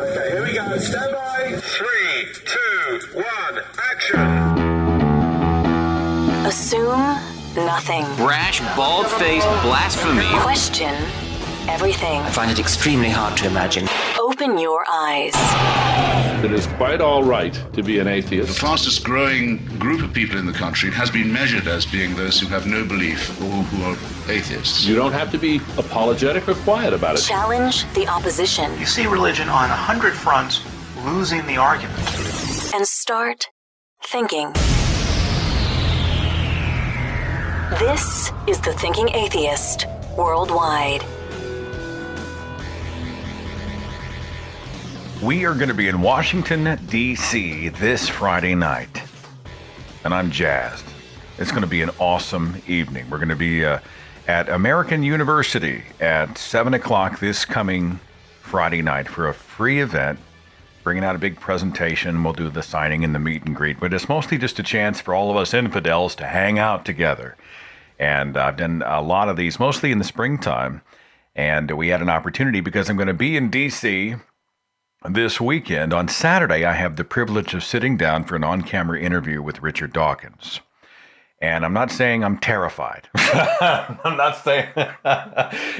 Okay, here we go. Stand by. 3, 2, 1, action. Assume nothing. Brash, bald-faced blasphemy. Question everything. I find it extremely hard to imagine. Open your eyes. It is quite all right to be an atheist. The fastest growing group of people in the country has been measured as being those who have no belief or who are atheists. You don't have to be apologetic or quiet about it. Challenge the opposition. You see religion on 100 fronts losing the argument. And start thinking. This is the Thinking Atheist worldwide. We are going to be in Washington, D.C. this Friday night, and I'm jazzed. It's going to be an awesome evening. We're going to be at American University at 7 o'clock this coming Friday night for a free event, bringing out a big presentation. We'll do the signing and the meet and greet, but it's mostly just a chance for all of us infidels to hang out together. And I've done a lot of these, mostly in the springtime, and we had an opportunity because I'm going to be in D.C. this weekend. On Saturday, I have the privilege of sitting down for an on-camera interview with Richard Dawkins. And I'm not saying I'm terrified. I'm not saying,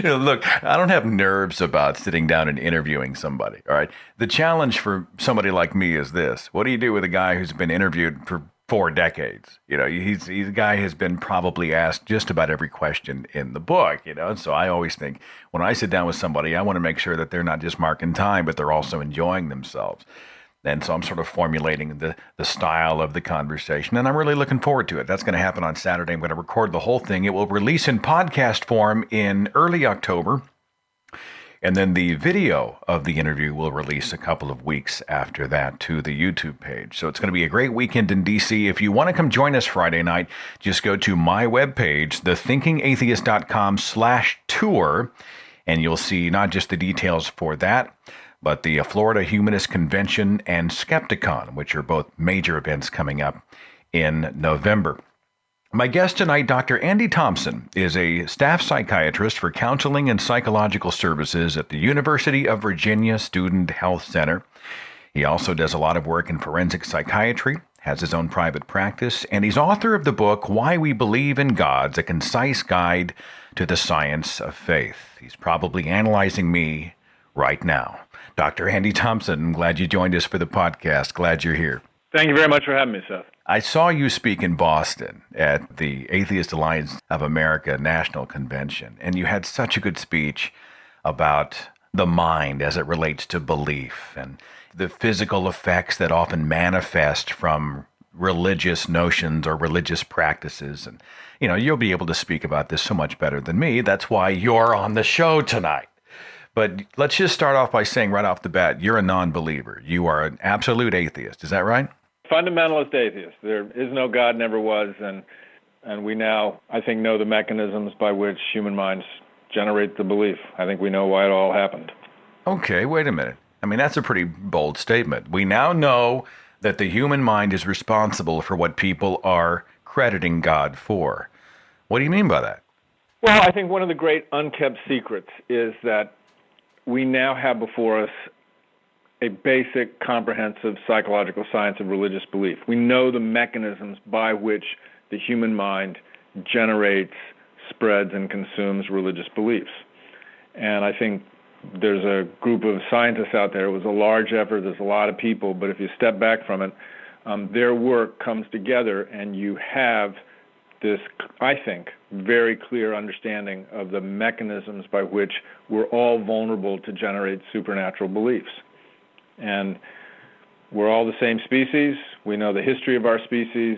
look, I don't have nerves about sitting down and interviewing somebody, all right? The challenge for somebody like me is this. What do you do with a guy who's been interviewed for 4 decades? He's a guy who's been probably asked just about every question in the book, And so I always think when I sit down with somebody, I want to make sure that they're not just marking time, but they're also enjoying themselves. And so I'm sort of formulating the style of the conversation, and I'm really looking forward to it. That's going to happen on Saturday. I'm going to record the whole thing. It will release in podcast form in early October, and then the video of the interview will release a couple of weeks after that to the YouTube page. So it's going to be a great weekend in D.C. If you want to come join us Friday night, just go to my webpage, thethinkingatheist.com/tour, and you'll see not just the details for that, but the Florida Humanist Convention and Skepticon, which are both major events coming up in November. My guest tonight, Dr. Andy Thomson, is a staff psychiatrist for counseling and psychological services at the University of Virginia Student Health Center. He also does a lot of work in forensic psychiatry, has his own private practice, and he's author of the book, Why We Believe in God, a concise guide to the science of faith. He's probably analyzing me right now. Dr. Andy Thomson, I'm glad you joined us for the podcast. Glad you're here. Thank you very much for having me, Seth. I saw you speak in Boston at the Atheist Alliance of America National Convention, and you had such a good speech about the mind as it relates to belief and the physical effects that often manifest from religious notions or religious practices. And, you'll be able to speak about this so much better than me. That's why you're on the show tonight. But let's just start off by saying right off the bat, you're a non-believer. You are an absolute atheist. Is that right? Fundamentalist atheist. There is no God, never was, and we now, I think, know the mechanisms by which human minds generate the belief. I think we know why it all happened. Okay, wait a minute. I mean, that's a pretty bold statement. We now know that the human mind is responsible for what people are crediting God for. What do you mean by that? Well, I think one of the great unkept secrets is that we now have before us a basic, comprehensive psychological science of religious belief. We know the mechanisms by which the human mind generates, spreads, and consumes religious beliefs. And I think there's a group of scientists out there. It was a large effort. There's a lot of people. But if you step back from it, their work comes together, and you have this, I think, very clear understanding of the mechanisms by which we're all vulnerable to generate supernatural beliefs. And we're all the same species. We know the history of our species.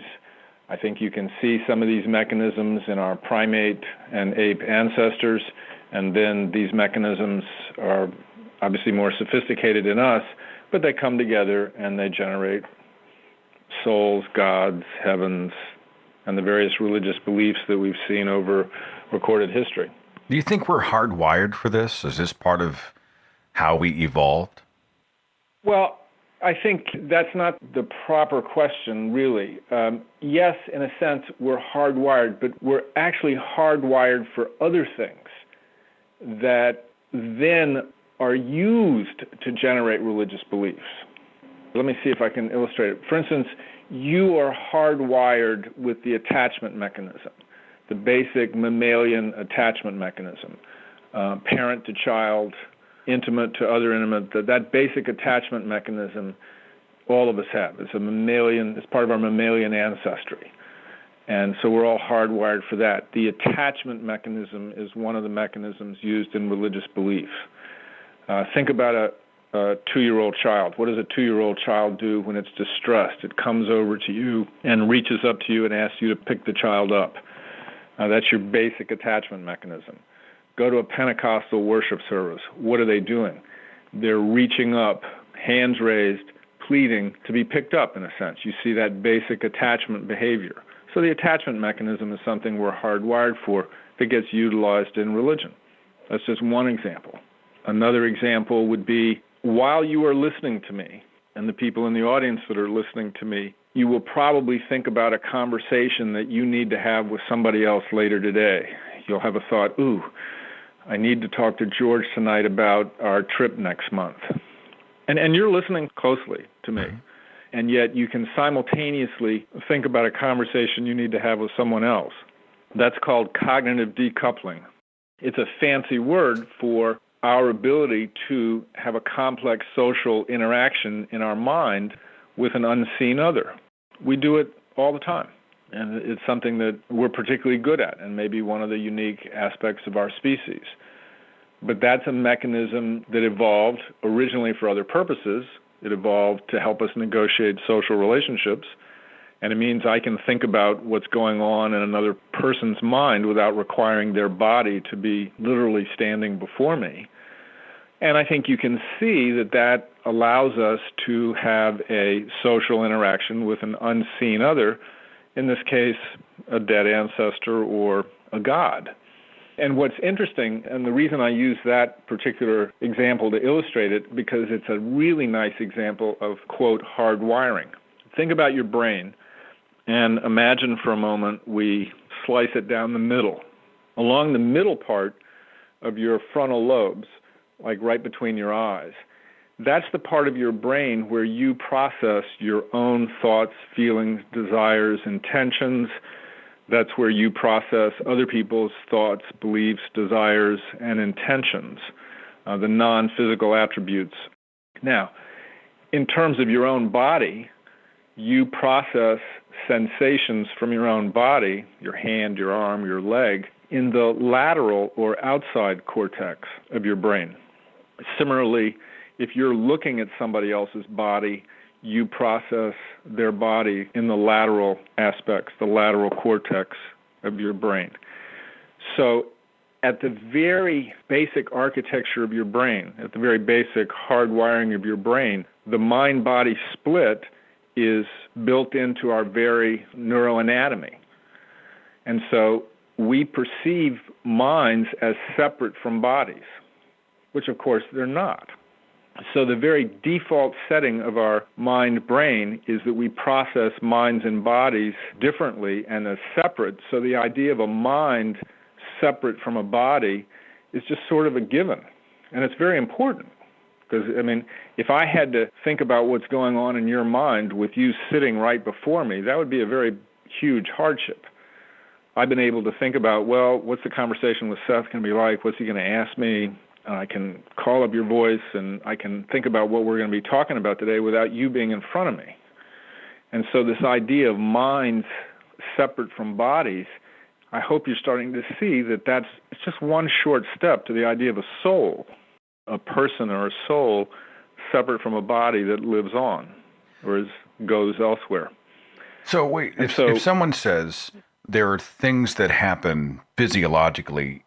I think you can see some of these mechanisms in our primate and ape ancestors, and then these mechanisms are obviously more sophisticated in us, but they come together and they generate souls, gods, heavens, and the various religious beliefs that we've seen over recorded history. Do you think we're hardwired for this? Is this part of how we evolved? Well, I think that's not the proper question, really. Yes, in a sense, we're hardwired, but we're actually hardwired for other things that then are used to generate religious beliefs. Let me see if I can illustrate it. For instance, you are hardwired with the attachment mechanism, the basic mammalian attachment mechanism, parent to child, intimate to other intimate, that basic attachment mechanism all of us have. It's part of our mammalian ancestry. And so we're all hardwired for that. The attachment mechanism is one of the mechanisms used in religious belief. Think about a 2-year-old child. What does a 2-year-old child do when it's distressed? It comes over to you and reaches up to you and asks you to pick the child up. That's your basic attachment mechanism. Go to a Pentecostal worship service. What are they doing? They're reaching up, hands raised, pleading to be picked up, in a sense. You see that basic attachment behavior. So the attachment mechanism is something we're hardwired for that gets utilized in religion. That's just one example. Another example would be, while you are listening to me, and the people in the audience that are listening to me, you will probably think about a conversation that you need to have with somebody else later today. You'll have a thought, ooh, I need to talk to George tonight about our trip next month. And you're listening closely to me. And yet you can simultaneously think about a conversation you need to have with someone else. That's called cognitive decoupling. It's a fancy word for our ability to have a complex social interaction in our mind with an unseen other. We do it all the time. And it's something that we're particularly good at, and maybe one of the unique aspects of our species. But that's a mechanism that evolved originally for other purposes. It evolved to help us negotiate social relationships. And it means I can think about what's going on in another person's mind without requiring their body to be literally standing before me. And I think you can see that that allows us to have a social interaction with an unseen other, in this case, a dead ancestor or a god. And what's interesting, and the reason I use that particular example to illustrate it, because it's a really nice example of, quote, hardwiring. Think about your brain, and imagine for a moment we slice it down the middle. Along the middle part of your frontal lobes, like right between your eyes, that's the part of your brain where you process your own thoughts, feelings, desires, intentions. That's where you process other people's thoughts, beliefs, desires, and intentions, the non-physical attributes. Now, in terms of your own body, you process sensations from your own body, your hand, your arm, your leg, in the lateral or outside cortex of your brain. Similarly, if you're looking at somebody else's body, you process their body in the lateral aspects, the lateral cortex of your brain. So at the very basic architecture of your brain, at the very basic hardwiring of your brain, the mind-body split is built into our very neuroanatomy. And so we perceive minds as separate from bodies, which of course they're not. So the very default setting of our mind-brain is that we process minds and bodies differently and as separate. So the idea of a mind separate from a body is just sort of a given. And it's very important. Because, I mean, if I had to think about what's going on in your mind with you sitting right before me, that would be a very huge hardship. I've been able to think about, well, what's the conversation with Seth going to be like? What's he going to ask me? I can call up your voice, and I can think about what we're going to be talking about today without you being in front of me. And so this idea of minds separate from bodies, I hope you're starting to see that it's just one short step to the idea of a soul, a person or a soul separate from a body that lives on or goes elsewhere. So wait, if someone says there are things that happen physiologically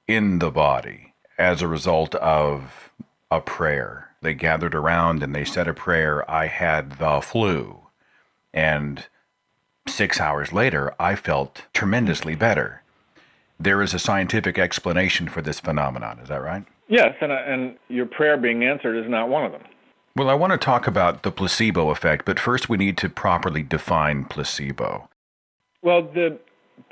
in the body as a result of a prayer. They gathered around and they said a prayer, I had the flu. And 6 hours later, I felt tremendously better. There is a scientific explanation for this phenomenon. Is that right? Yes, and your prayer being answered is not one of them. Well, I want to talk about the placebo effect, but first we need to properly define placebo. Well, the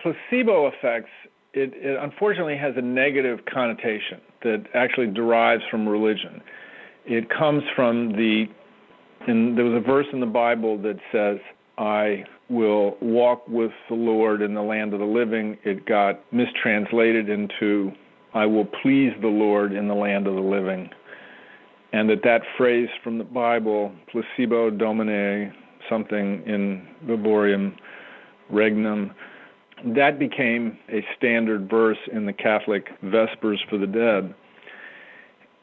placebo effects, it unfortunately has a negative connotation. that actually derives from religion. It comes from and there was a verse in the Bible that says, I will walk with the Lord in the land of the living. It got mistranslated into, I will please the Lord in the land of the living. And that phrase from the Bible, placebo domine, something in viborium regnum, that became a standard verse in the Catholic Vespers for the Dead.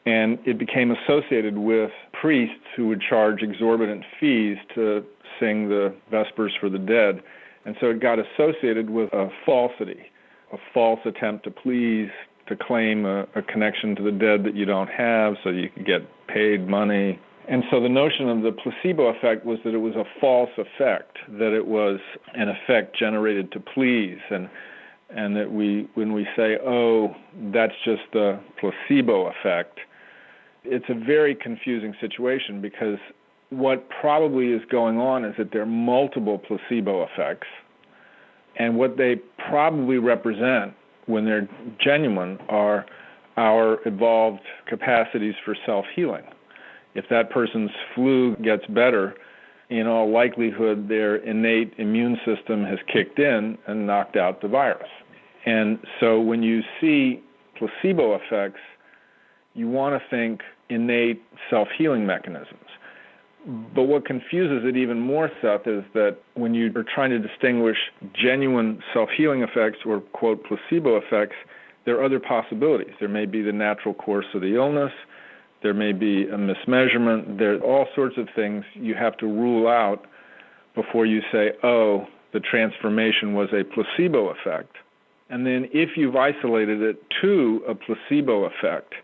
And it became associated with priests who would charge exorbitant fees to sing the Vespers for the Dead. And so it got associated with a falsity, a false attempt to please, to claim a connection to the dead that you don't have so you could get paid money. And so the notion of the placebo effect was that it was a false effect, that it was an effect generated to please, and that when we say, oh, that's just the placebo effect, it's a very confusing situation, because what probably is going on is that there are multiple placebo effects, and what they probably represent when they're genuine are our evolved capacities for self-healing. If that person's flu gets better, in all likelihood their innate immune system has kicked in and knocked out the virus. And so when you see placebo effects, you want to think innate self-healing mechanisms. But what confuses it even more, Seth, is that when you are trying to distinguish genuine self-healing effects or, quote, placebo effects, there are other possibilities. There may be the natural course of the illness. There may be a mismeasurement. There are all sorts of things you have to rule out before you say, oh, the transformation was a placebo effect. And then if you've isolated it to a placebo effect,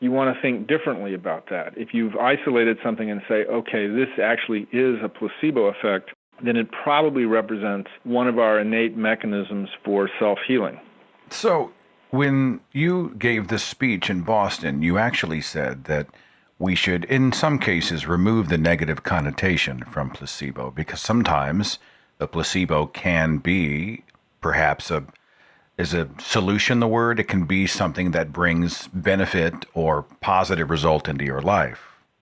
you want to think differently about that. If you've isolated something and say, okay, this actually is a placebo effect, then it probably represents one of our innate mechanisms for self-healing. So when you gave this speech in Boston, you actually said that we should, in some cases, remove the negative connotation from placebo, because sometimes the placebo can be perhaps is a solution the word? It can be something that brings benefit or positive result into your life.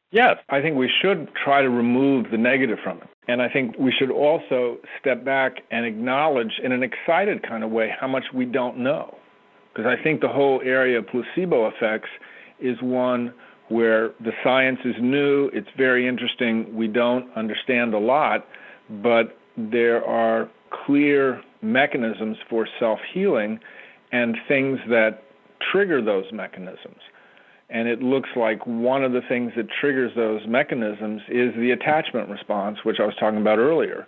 Yes, I think we should try to remove the negative from it. And I think we should also step back and acknowledge in an excited kind of way how much we don't know. Because I think the whole area of placebo effects is one where the science is new, it's very interesting, we don't understand a lot, but there are clear mechanisms for self-healing and things that trigger those mechanisms. And it looks like one of the things that triggers those mechanisms is the attachment response, which I was talking about earlier,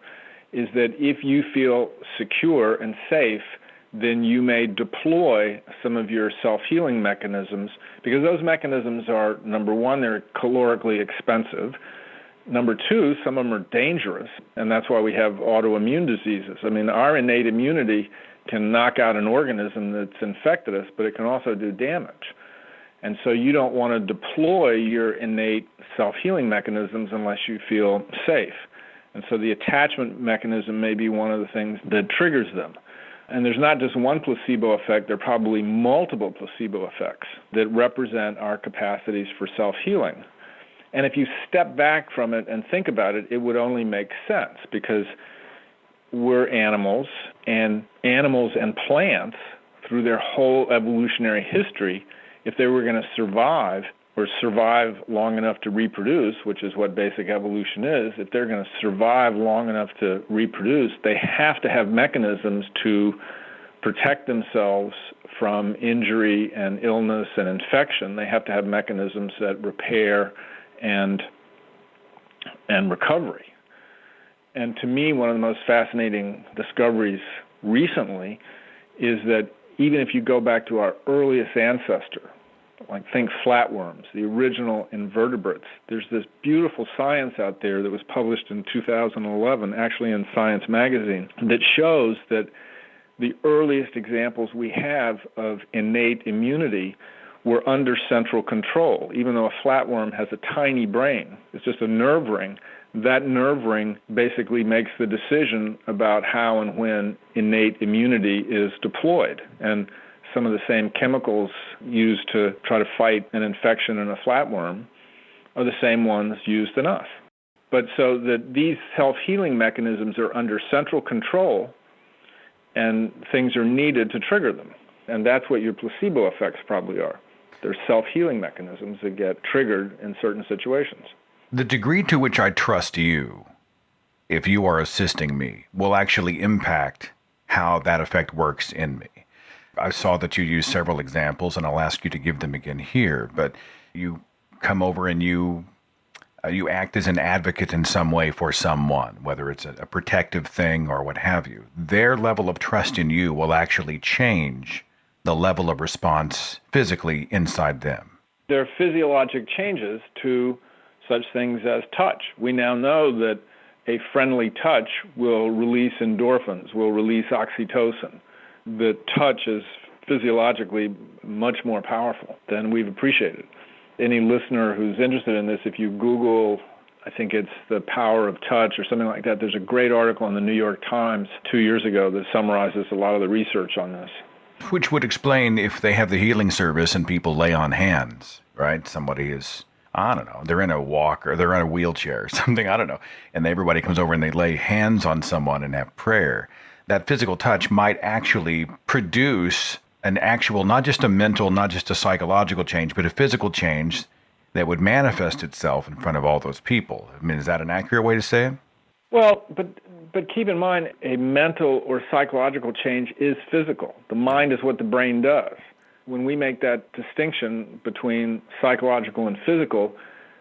is that if you feel secure and safe, then you may deploy some of your self-healing mechanisms, because those mechanisms are, number one, they're calorically expensive. Number two, some of them are dangerous, and that's why we have autoimmune diseases. I mean, our innate immunity can knock out an organism that's infected us, but it can also do damage. And so you don't want to deploy your innate self-healing mechanisms unless you feel safe. And so the attachment mechanism may be one of the things that triggers them. And there's not just one placebo effect, there are probably multiple placebo effects that represent our capacities for self-healing. And if you step back from it and think about it, it would only make sense, because we're animals and plants, through their whole evolutionary history, if they were going to survive or survive long enough to reproduce, which is what basic evolution is, if they're going to survive long enough to reproduce, they have to have mechanisms to protect themselves from injury and illness and infection. They have to have mechanisms that repair and recovery. And to me, one of the most fascinating discoveries recently is that even if you go back to our earliest ancestor, like think flatworms, the original invertebrates, there's this beautiful science out there that was published in 2011, actually in Science magazine, that shows that the earliest examples we have of innate immunity were under central control. Even though a flatworm has a tiny brain, it's just a nerve ring, that nerve ring basically makes the decision about how and when innate immunity is deployed. And some of the same chemicals used to try to fight an infection in a flatworm are the same ones used in us. But so that these self-healing mechanisms are under central control, and things are needed to trigger them. And that's what your placebo effects probably are. They're self-healing mechanisms that get triggered in certain situations. The degree to which I trust you, if you are assisting me, will actually impact how that effect works in me. I saw that you used several examples, and I'll ask you to give them again here, but you come over and you act as an advocate in some way for someone, whether it's a protective thing or what have you. Their level of trust in you will actually change the level of response physically inside them. There are physiologic changes to such things as touch. We now know that a friendly touch will release endorphins, will release oxytocin. The touch is physiologically much more powerful than we've appreciated. Any listener who's interested in this, if you Google, I think it's The Power of Touch or something like that, there's a great article in the New York Times 2 years ago that summarizes a lot of the research on this. Which would explain if they have the healing service and people lay on hands, right? Somebody is, I don't know, they're in a walker, they're in a wheelchair or something, I don't know. And everybody comes over and they lay hands on someone and have prayer. That physical touch might actually produce an actual, not just a mental, not just a psychological change, but a physical change that would manifest itself in front of all those people. I mean, is that an accurate way to say it? Well, but keep in mind, a mental or psychological change is physical. The mind is what the brain does. When we make that distinction between psychological and physical,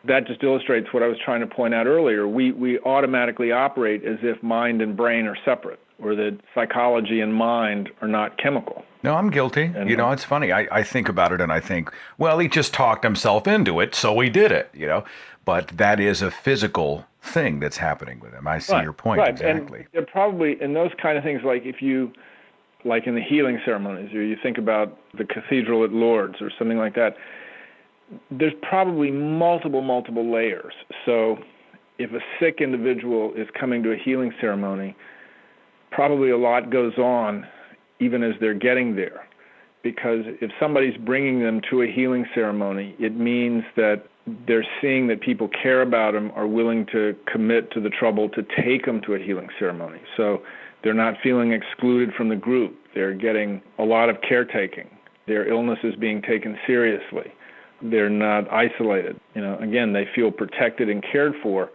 that just illustrates what I was trying to point out earlier. We automatically operate as if mind and brain are separate, or that psychology and mind are not chemical. No, I'm guilty. And, it's funny. I think about it and I think, well, he just talked himself into it, so he did it, But that is a physical thing that's happening with him. I see your point, right. exactly. And they're probably, in those kind of things, like if you, like in the healing ceremonies, or you think about the cathedral at Lourdes or something like that, there's probably multiple layers. So if a sick individual is coming to a healing ceremony, probably a lot goes on even as they're getting there. Because if somebody's bringing them to a healing ceremony, it means that they're seeing that people care about them, are willing to commit to the trouble to take them to a healing ceremony. So they're not feeling excluded from the group. They're getting a lot of caretaking. Their illness is being taken seriously. They're not isolated. Again, they feel protected and cared for.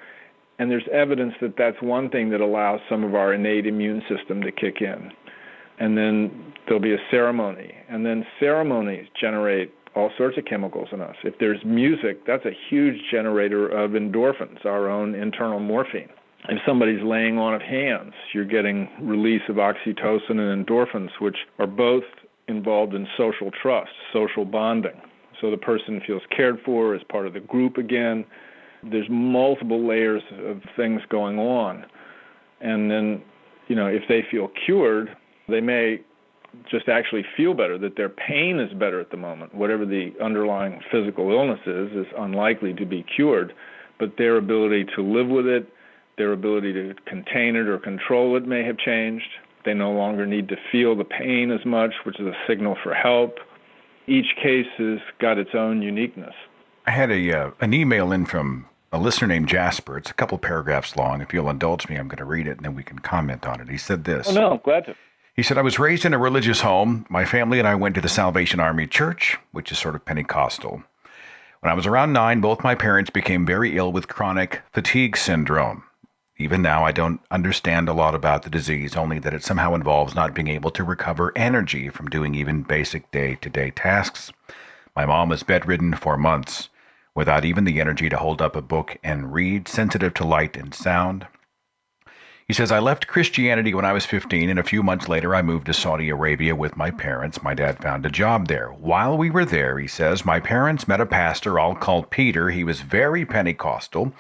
And there's evidence that that's one thing that allows some of our innate immune system to kick in. And then there'll be a ceremony. And then ceremonies generate all sorts of chemicals in us. If there's music, that's a huge generator of endorphins, our own internal morphine. If somebody's laying on of hands, you're getting release of oxytocin and endorphins, which are both involved in social trust, social bonding. So the person feels cared for as part of the group again. There's multiple layers of things going on. And then, if they feel cured, they may just actually feel better, that their pain is better at the moment. Whatever the underlying physical illness is unlikely to be cured, but their ability to live with it, their ability to contain it or control it may have changed. They no longer need to feel the pain as much, which is a signal for help. Each case has got its own uniqueness. I had an email in from a listener named Jasper. It's a couple paragraphs long. If you'll indulge me, I'm going to read it and then we can comment on it. He said this. Oh, no, glad to. He said, I was raised in a religious home. My family and I went to the Salvation Army Church, which is sort of Pentecostal. When I was around 9, both my parents became very ill with chronic fatigue syndrome. Even now, I don't understand a lot about the disease, only that it somehow involves not being able to recover energy from doing even basic day-to-day tasks. My mom was bedridden for months, without even the energy to hold up a book and read, sensitive to light and sound. He says, I left Christianity when I was 15, and a few months later I moved to Saudi Arabia with my parents. My dad found a job there. While we were there, he says, my parents met a pastor I'll call Peter. He was very Pentecostal.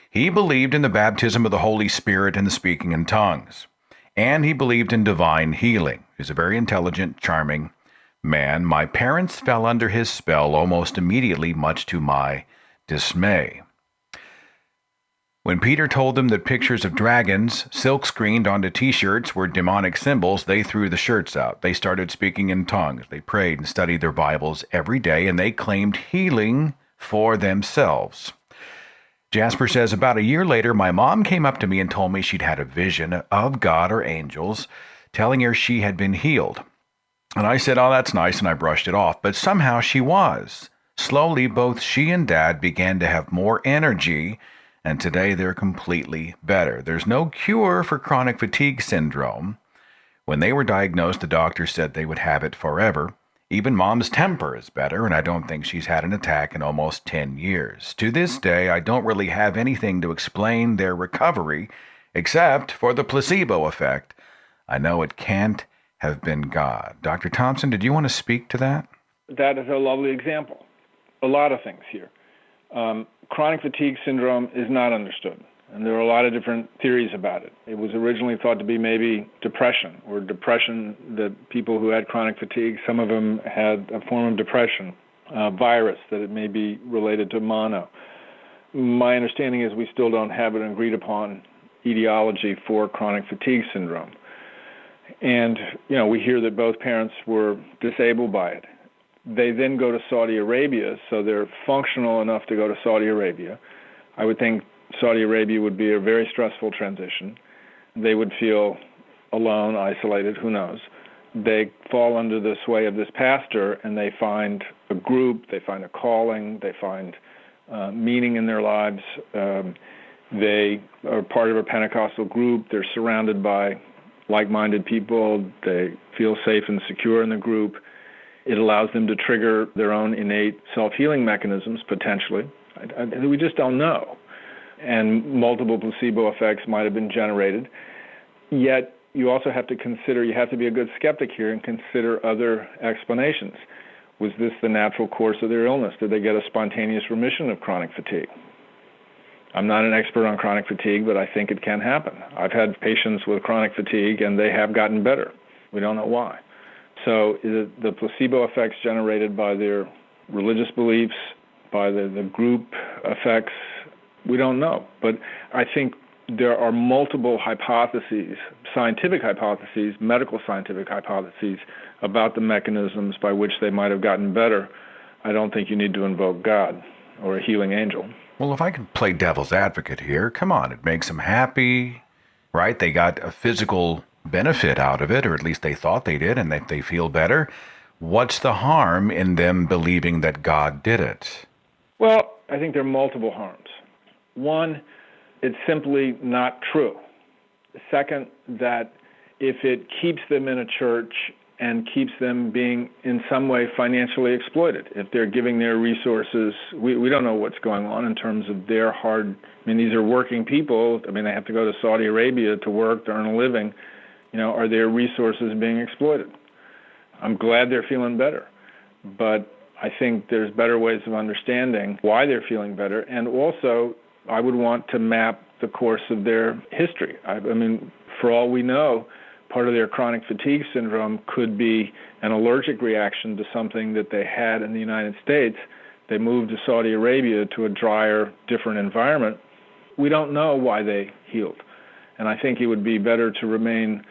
He believed in the baptism of the Holy Spirit and the speaking in tongues. And he believed in divine healing. He's a very intelligent, charming man. My parents fell under his spell almost immediately, much to my dismay. When Peter told them that pictures of dragons silk-screened onto t-shirts were demonic symbols, they threw the shirts out. They started speaking in tongues. They prayed and studied their Bibles every day, and they claimed healing for themselves. Jasper says, about a year later, my mom came up to me and told me she'd had a vision of God or angels telling her she had been healed. And I said, oh, that's nice, and I brushed it off. But somehow she was. Slowly, both she and Dad began to have more energy, and today they're completely better. There's no cure for chronic fatigue syndrome. When they were diagnosed, the doctor said they would have it forever. Even Mom's temper is better, and I don't think she's had an attack in almost 10 years. To this day, I don't really have anything to explain their recovery, except for the placebo effect. I know it can't have been God. Dr. Thomson, did you want to speak to that? That is a lovely example. A lot of things here. Chronic fatigue syndrome is not understood, and there are a lot of different theories about it. It was originally thought to be maybe depression, that people who had chronic fatigue, some of them had a form of depression, virus, that it may be related to mono. My understanding is we still don't have an agreed upon etiology for chronic fatigue syndrome. And, we hear that both parents were disabled by it. They then go to Saudi Arabia, so they're functional enough to go to Saudi Arabia. I would think Saudi Arabia would be a very stressful transition. They would feel alone, isolated, who knows. They fall under the sway of this pastor, and they find a group, they find a calling, they find meaning in their lives. They are part of a Pentecostal group. They're surrounded by like-minded people. They feel safe and secure in the group. It allows them to trigger their own innate self-healing mechanisms, potentially. We just don't know. And multiple placebo effects might have been generated. Yet, you also have to consider, you have to be a good skeptic here and consider other explanations. Was this the natural course of their illness? Did they get a spontaneous remission of chronic fatigue? I'm not an expert on chronic fatigue, but I think it can happen. I've had patients with chronic fatigue, and they have gotten better. We don't know why. So is it the placebo effects generated by their religious beliefs, by the group effects? We don't know. But I think there are multiple hypotheses, scientific hypotheses, medical scientific hypotheses about the mechanisms by which they might have gotten better. I don't think you need to invoke God or a healing angel. Well, if I can play devil's advocate here, come on, it makes them happy, right? They got a physical benefit out of it, or at least they thought they did, and that they feel better. What's the harm in them believing that God did it? Well, I think there are multiple harms. One, it's simply not true. Second, that if it keeps them in a church and keeps them being in some way financially exploited, if they're giving their resources, we don't know what's going on in terms of their these are working people. They have to go to Saudi Arabia to work, to earn a living. Are their resources being exploited? I'm glad they're feeling better, but I think there's better ways of understanding why they're feeling better, and also I would want to map the course of their history. For all we know, part of their chronic fatigue syndrome could be an allergic reaction to something that they had in the United States. They moved to Saudi Arabia to a drier, different environment. We don't know why they healed. And I think it would be better to remain,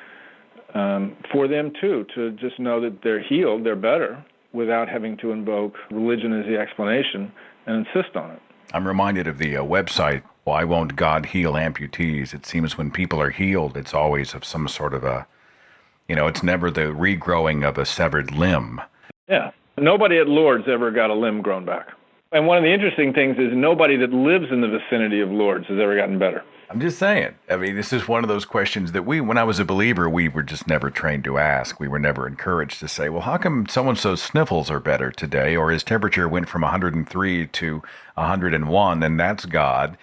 for them too, to just know that they're healed, they're better, without having to invoke religion as the explanation and insist on it. I'm reminded of the website, Why Won't God Heal Amputees? It seems when people are healed, it's always of some sort of it's never the regrowing of a severed limb. Yeah. Nobody at Lourdes ever got a limb grown back. And one of the interesting things is nobody that lives in the vicinity of Lourdes has ever gotten better. I'm just saying. This is one of those questions that when I was a believer, we were just never trained to ask. We were never encouraged to say, well, how come so-and-so's sniffles are better today, or his temperature went from 103 to 101, and that's God.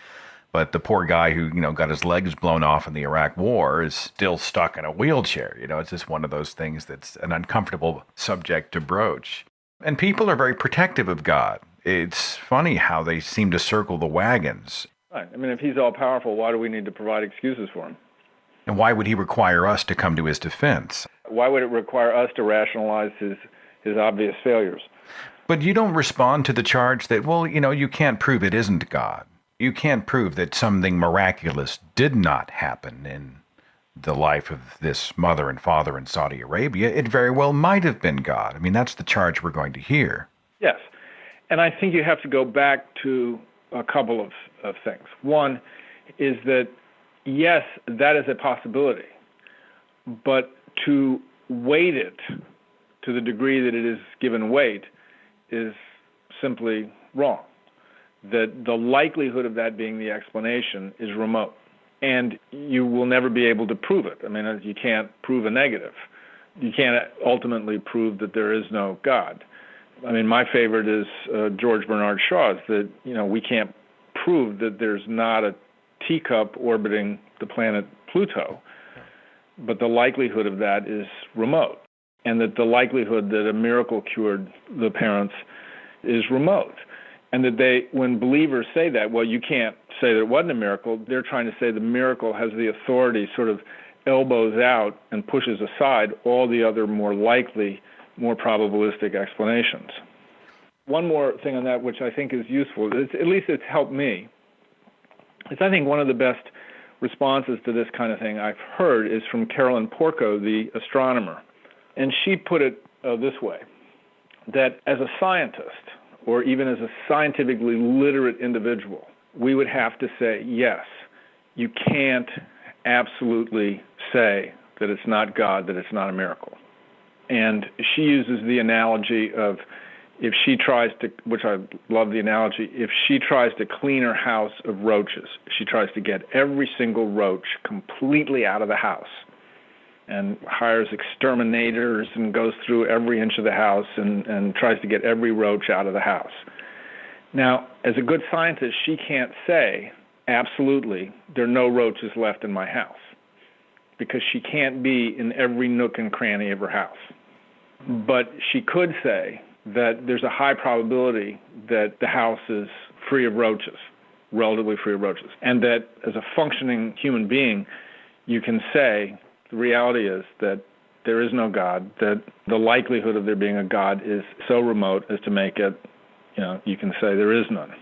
But the poor guy who, got his legs blown off in the Iraq War is still stuck in a wheelchair. It's just one of those things that's an uncomfortable subject to broach. And people are very protective of God. It's funny how they seem to circle the wagons. Right. If he's all-powerful, why do we need to provide excuses for him? And why would he require us to come to his defense? Why would it require us to rationalize his obvious failures? But you don't respond to the charge that, you can't prove it isn't God. You can't prove that something miraculous did not happen in the life of this mother and father in Saudi Arabia. It very well might have been God. I mean, that's the charge we're going to hear. Yes. And I think you have to go back to a couple of things. One is that, yes, that is a possibility, but to weight it to the degree that it is given weight is simply wrong. That the likelihood of that being the explanation is remote, and you will never be able to prove it. I mean, you can't prove a negative. You can't ultimately prove that there is no God. I mean, my favorite is George Bernard Shaw's, that, we can't prove that there's not a teacup orbiting the planet Pluto, but the likelihood of that is remote, and that the likelihood that a miracle cured the parents is remote. And that when believers say that, well, you can't say that it wasn't a miracle, they're trying to say the miracle has the authority, sort of elbows out and pushes aside all the other more likely, more probabilistic explanations. One more thing on that, which I think is useful, at least it's helped me, is I think one of the best responses to this kind of thing I've heard is from Carolyn Porco, the astronomer. And she put it this way, that as a scientist, or even as a scientifically literate individual, we would have to say, yes, you can't absolutely say that it's not God, that it's not a miracle. And she uses the analogy of, if she tries to, which I love the analogy, if she tries to clean her house of roaches, she tries to get every single roach completely out of the house, and hires exterminators and goes through every inch of the house and tries to get every roach out of the house. Now, as a good scientist, she can't say, absolutely, there are no roaches left in my house, because she can't be in every nook and cranny of her house. But she could say that there's a high probability that the house is free of roaches, relatively free of roaches, and that as a functioning human being, you can say, the reality is that there is no God, that the likelihood of there being a God is so remote as to make it, you can say there is none.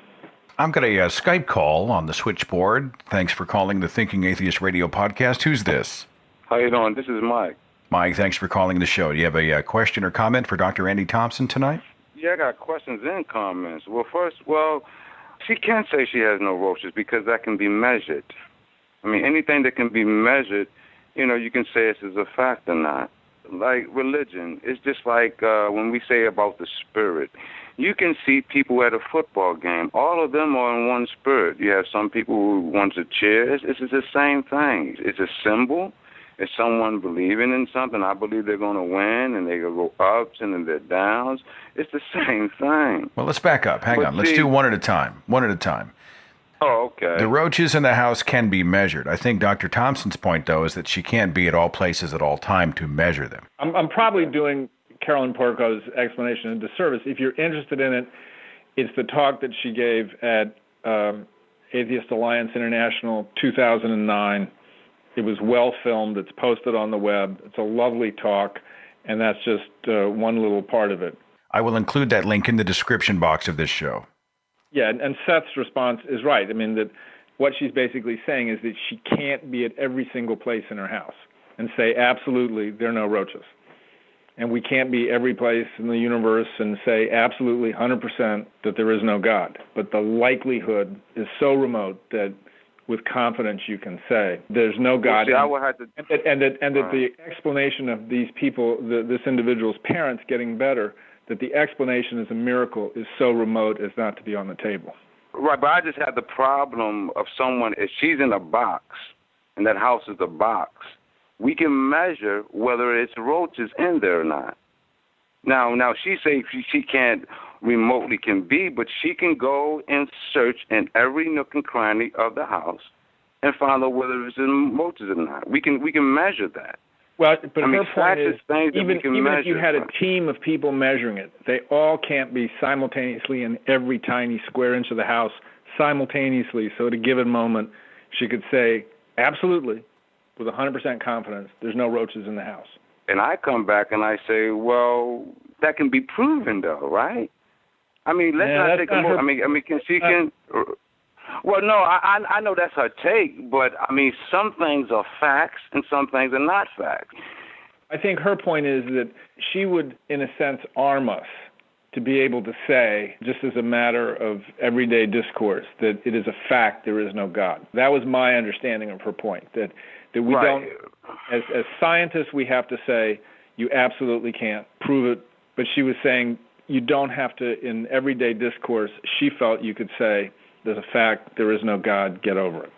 I'm got a Skype call on the switchboard. Thanks for calling the Thinking Atheist radio podcast. Who's this? How you doing? This is Mike. Mike, thanks for calling the show. Do you have a question or comment for Dr. Andy Thomson tonight? Yeah, I got questions and comments. Well, first, she can't say she has no roaches because that can be measured. I mean, anything that can be measured, you can say this is a fact or not. Like religion, it's just like when we say about the spirit. You can see people at a football game. All of them are in one spirit. You have some people who want to cheer. It's the same thing. It's a symbol. It's someone believing in something. I believe they're going to win, and they're going to go ups and then they're downs. It's the same thing. Well, let's back up. Hang on. Let's do one at a time. One at a time. Oh, okay. The roaches in the house can be measured. I think Dr. Thompson's point, though, is that she can't be at all places at all time to measure them. I'm probably doing Carolyn Porco's explanation a disservice. If you're interested in it, it's the talk that she gave at Atheist Alliance International 2009. It was well filmed. It's posted on the web. It's a lovely talk, and that's just one little part of it. I will include that link in the description box of this show. Yeah, and Seth's response is right. I mean, that what she's basically saying is that she can't be at every single place in her house and say, absolutely, there are no roaches. And we can't be every place in the universe and say absolutely 100% that there is no God. But the likelihood is so remote that with confidence you can say there's no God. Well, see, I would have to... and that the explanation of these people, this individual's parents getting better, that the explanation is a miracle is so remote as not to be on the table. Right, but I just had the problem of someone, if she's in a box, and that house is a box, we can measure whether it's roaches in there or not. Now she says she can't remotely can be, but she can go and search in every nook and cranny of the house and find out whether it's in roaches or not. We can measure that. Well, but her point is, even if you had a team of people measuring it, they all can't be simultaneously in every tiny square inch of the house simultaneously. So at a given moment, she could say, absolutely, with 100% confidence, there's no roaches in the house. And I come back and I say, well, that can be proven, though, right? I mean, let's not take a look. I mean, can she can? Well, no, I know that's her take, but, I mean, some things are facts and some things are not facts. I think her point is that she would, in a sense, arm us to be able to say, just as a matter of everyday discourse, that it is a fact there is no God. That was my understanding of her point, that we don't, as scientists, we have to say, you absolutely can't prove it. But she was saying you don't have to, in everyday discourse, she felt you could say, there's a fact, there is no God, get over it.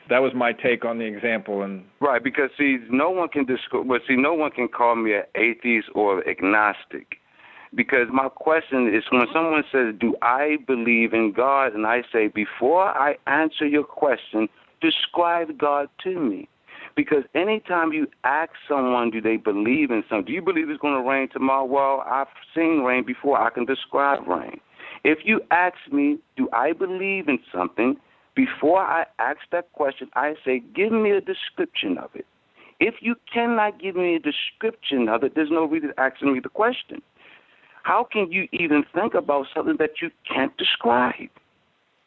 That was my take on the example. And right, because, see, no one can call me an atheist or agnostic. Because my question is, when someone says, do I believe in God? And I say, before I answer your question, describe God to me. Because anytime you ask someone, do they believe in something? Do you believe it's going to rain tomorrow? Well, I've seen rain before. I can describe rain. If you ask me, do I believe in something, before I ask that question, I say, give me a description of it. If you cannot give me a description of it, there's no reason asking me the question. How can you even think about something that you can't describe?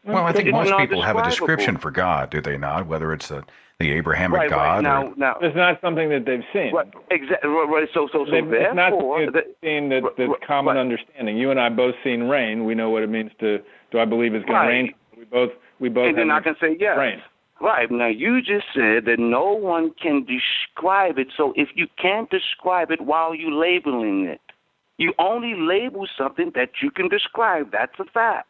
Well, I think most people have a description for God, do they not? Whether it's the Abrahamic God. Right. Now, it's not something that they've seen. Right, exactly. Right. So it's not something that's common understanding. You and I both seen rain. We know what it means to. Do I believe it's going to rain? We both. And then I can say yes. Rain. Right. Now, you just said that no one can describe it. So if you can't describe it, why are you labeling it? You only label something that you can describe. That's a fact.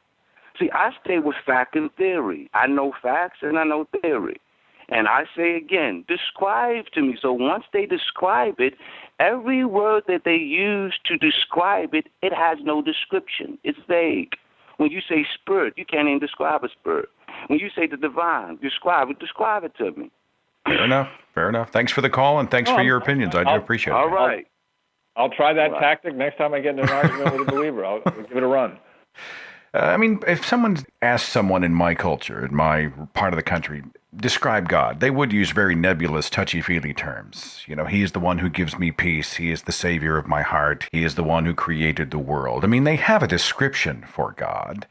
See, I stay with fact and theory. I know facts and I know theory. And I say again, describe to me. So once they describe it, every word that they use to describe it, it has no description. It's vague. When you say spirit, you can't even describe a spirit. When you say the divine, describe it to me. Fair enough. Thanks for the call and thanks for your opinions. I do appreciate it. All right. I'll try that tactic next time I get in an argument with a believer. I'll give it a run. I mean, if someone asked someone in my culture, in my part of the country, describe God, they would use very nebulous, touchy-feely terms. You know, he is the one who gives me peace. He is the savior of my heart. He is the one who created the world. I mean, they have a description for God,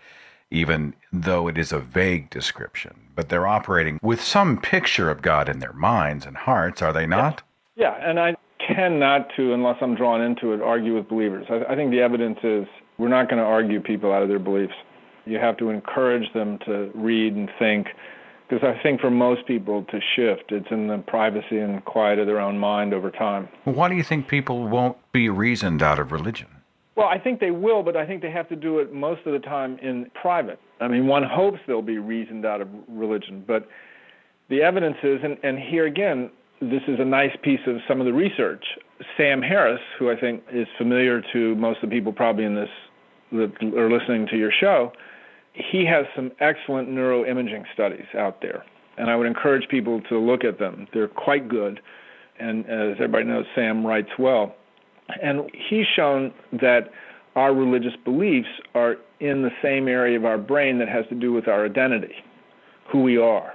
even though it is a vague description. But they're operating with some picture of God in their minds and hearts, are they not? Yeah, and I tend not to, unless I'm drawn into it, argue with believers. I think the evidence is we're not going to argue people out of their beliefs. You have to encourage them to read and think, because I think for most people to shift, it's in the privacy and quiet of their own mind over time. Why do you think people won't be reasoned out of religion? Well, I think they will, but I think they have to do it most of the time in private. I mean, one hopes they'll be reasoned out of religion, but the evidence is, and here again, this is a nice piece of some of the research. Sam Harris, who I think is familiar to most of the people probably in this that are listening to your show, he has some excellent neuroimaging studies out there, and I would encourage people to look at them. They're quite good, and as everybody knows, Sam writes well. And he's shown that our religious beliefs are in the same area of our brain that has to do with our identity, who we are.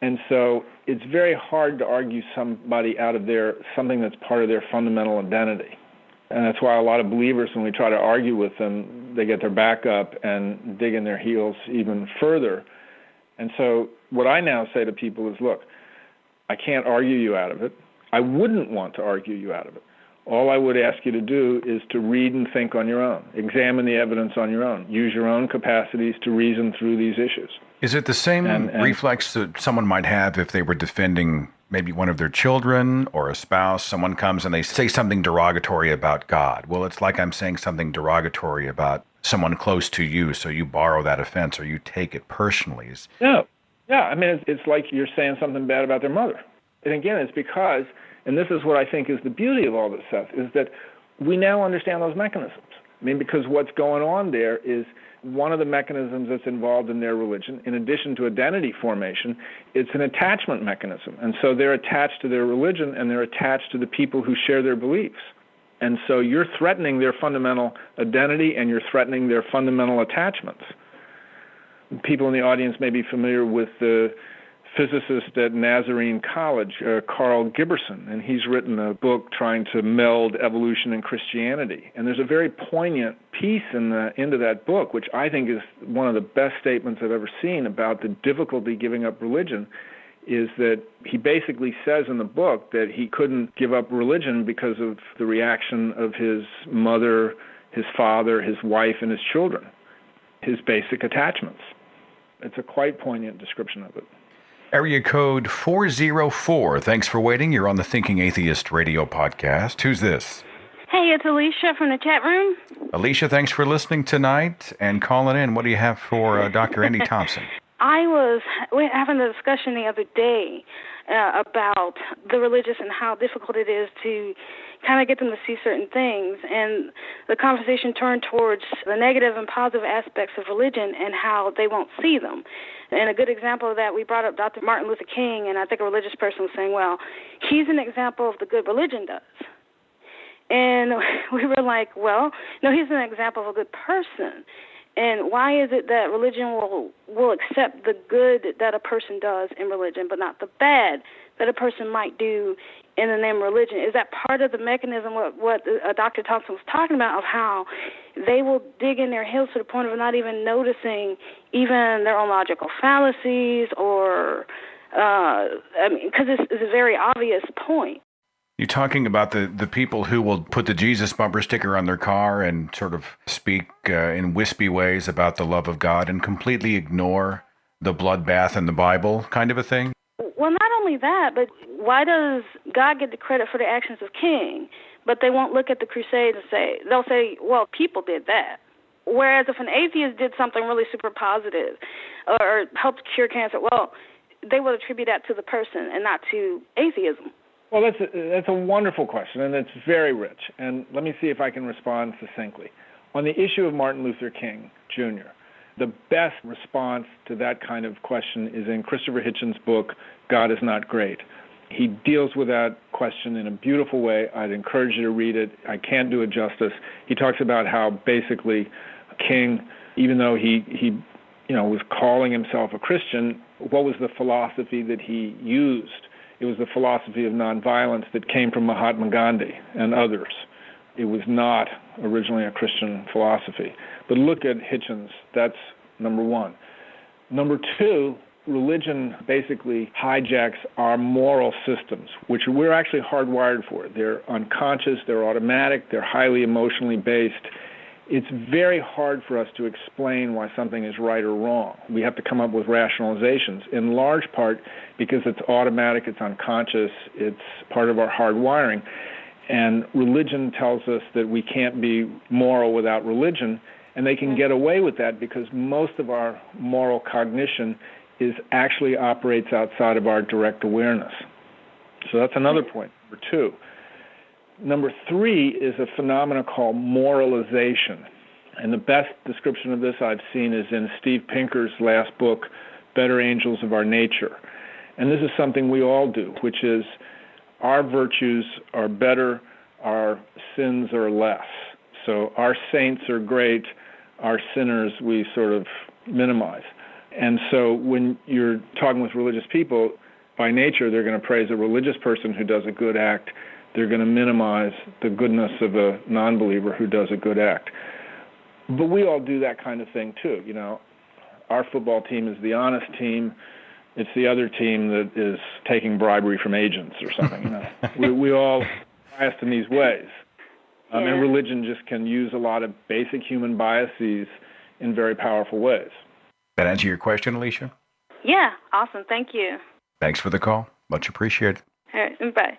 And so it's very hard to argue somebody out of something that's part of their fundamental identity. And that's why a lot of believers, when we try to argue with them, they get their back up and dig in their heels even further. And so what I now say to people is, look, I can't argue you out of it. I wouldn't want to argue you out of it. All I would ask you to do is to read and think on your own. Examine the evidence on your own. Use your own capacities to reason through these issues. Is it the same reflex that someone might have if they were defending maybe one of their children or a spouse? Someone comes and they say something derogatory about God. Well, it's like I'm saying something derogatory about someone close to you, so you borrow that offense or you take it personally. Yeah. I mean, it's like you're saying something bad about their mother. And again, it's because, and this is what I think is the beauty of all this stuff, is that we now understand those mechanisms. I mean, because what's going on there is one of the mechanisms that's involved in their religion, in addition to identity formation, it's an attachment mechanism. And so they're attached to their religion and they're attached to the people who share their beliefs. And so you're threatening their fundamental identity and you're threatening their fundamental attachments. People in the audience may be familiar with the physicist at Nazarene College, Carl Giberson, and he's written a book trying to meld evolution and Christianity. And there's a very poignant piece in the end of that book, which I think is one of the best statements I've ever seen about the difficulty giving up religion, is that he basically says in the book that he couldn't give up religion because of the reaction of his mother, his father, his wife, and his children, his basic attachments. It's a quite poignant description of it. Area code 404. Thanks for waiting. You're on the Thinking Atheist radio podcast. Who's this? Hey, it's Alicia from the chat room. Alicia, thanks for listening tonight and calling in. What do you have for Dr. Andy Thomson? I was having a discussion the other day about the religious and how difficult it is to kind of get them to see certain things. And the conversation turned towards the negative and positive aspects of religion and how they won't see them. And a good example of that, we brought up Dr. Martin Luther King, and I think a religious person was saying, well, he's an example of the good religion does. And we were like, well, no, he's an example of a good person. And why is it that religion will accept the good that a person does in religion, but not the bad that a person might do in the name of religion? Is that part of the mechanism, what Dr. Thomson was talking about, of how they will dig in their heels to the point of not even noticing even their own logical fallacies or, because it's a very obvious point. You're talking about the people who will put the Jesus bumper sticker on their car and sort of speak in wispy ways about the love of God and completely ignore the bloodbath in the Bible kind of a thing? Well, not only that, but why does God get the credit for the actions of King, but they won't look at the Crusades and they'll say, well, people did that. Whereas if an atheist did something really super positive or helped cure cancer, well, they will attribute that to the person and not to atheism. Well, that's a wonderful question, and it's very rich. And let me see if I can respond succinctly. On the issue of Martin Luther King, Jr., the best response to that kind of question is in Christopher Hitchens' book, God is Not Great. He deals with that question in a beautiful way. I'd encourage you to read it. I can't do it justice. He talks about how basically King, even though he was calling himself a Christian, what was the philosophy that he used? It was the philosophy of nonviolence that came from Mahatma Gandhi and others. It was not originally a Christian philosophy. But look at Hitchens. That's number one. Number two, religion basically hijacks our moral systems, which we're actually hardwired for. They're unconscious, they're automatic, they're highly emotionally based. It's very hard for us to explain why something is right or wrong. We have to come up with rationalizations, in large part because it's automatic, it's unconscious, it's part of our hardwiring. And religion tells us that we can't be moral without religion, and they can get away with that because most of our moral cognition actually operates outside of our direct awareness. So that's another point, number two. Number three is a phenomenon called moralization. And the best description of this I've seen is in Steve Pinker's last book, Better Angels of Our Nature. And this is something we all do, which is our virtues are better, our sins are less. So our saints are great, our sinners we sort of minimize. And so when you're talking with religious people, by nature they're going to praise a religious person who does a good act. They're going to minimize the goodness of a non-believer who does a good act. But we all do that kind of thing too. You know, our football team is the honest team. It's the other team that is taking bribery from agents or something. You know, we all biased in these ways. And religion just can use a lot of basic human biases in very powerful ways. That answer your question, Alicia? Yeah, awesome. Thank you. Thanks for the call. Much appreciated. All right, bye.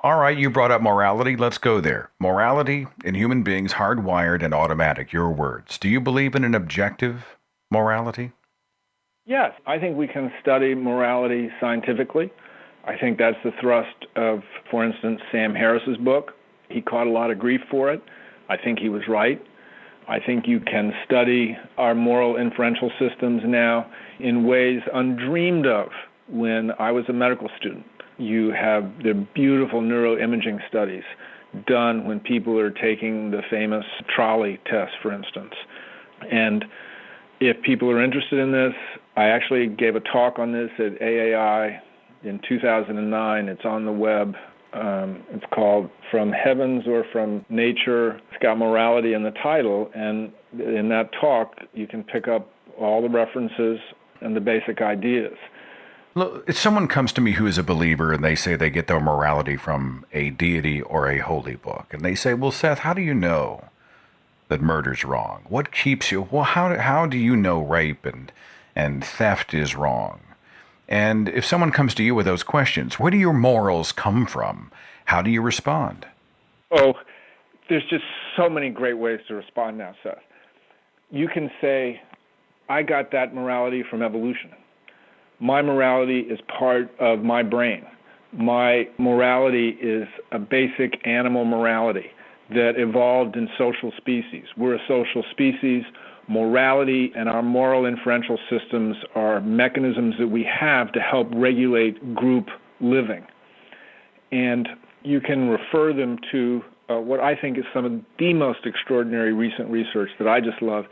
All right, you brought up morality. Let's go there. Morality in human beings, hardwired and automatic, your words. Do you believe in an objective morality? Yes, I think we can study morality scientifically. I think that's the thrust of, for instance, Sam Harris's book. He caught a lot of grief for it. I think he was right. I think you can study our moral inferential systems now in ways undreamed of when I was a medical student. You have the beautiful neuroimaging studies done when people are taking the famous trolley test, for instance. And if people are interested in this, I actually gave a talk on this at AAI in 2009. It's on the web. It's called From Heavens or From Nature. It's got morality in the title, and in that talk, you can pick up all the references and the basic ideas. Look, if someone comes to me who is a believer and they say they get their morality from a deity or a holy book, and they say, well, Seth, how do you know that murder's wrong? What keeps you? Well, how do you know rape and theft is wrong? And if someone comes to you with those questions, where do your morals come from? How do you respond? Oh, there's just so many great ways to respond now, Seth. You can say, I got that morality from evolution. My morality is part of my brain. My morality is a basic animal morality that evolved in social species. We're a social species. Morality and our moral inferential systems are mechanisms that we have to help regulate group living. And you can refer them to what I think is some of the most extraordinary recent research that I just love,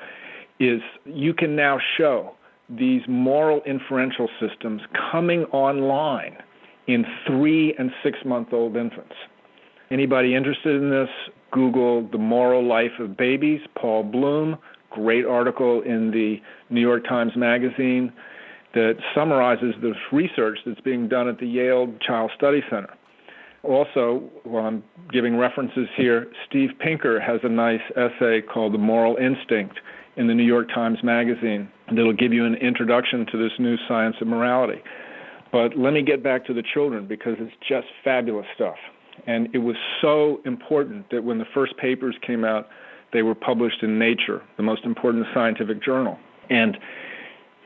is you can now show these moral inferential systems coming online in 3- and 6-month-old infants. Anybody interested in this, Google The Moral Life of Babies, Paul Bloom, great article in the New York Times Magazine that summarizes this research that's being done at the Yale Child Study Center. Also, while I'm giving references here, Steve Pinker has a nice essay called The Moral Instinct in the New York Times Magazine that'll give you an introduction to this new science of morality. But let me get back to the children, because it's just fabulous stuff. And it was so important that when the first papers came out, they were published in Nature, the most important scientific journal. And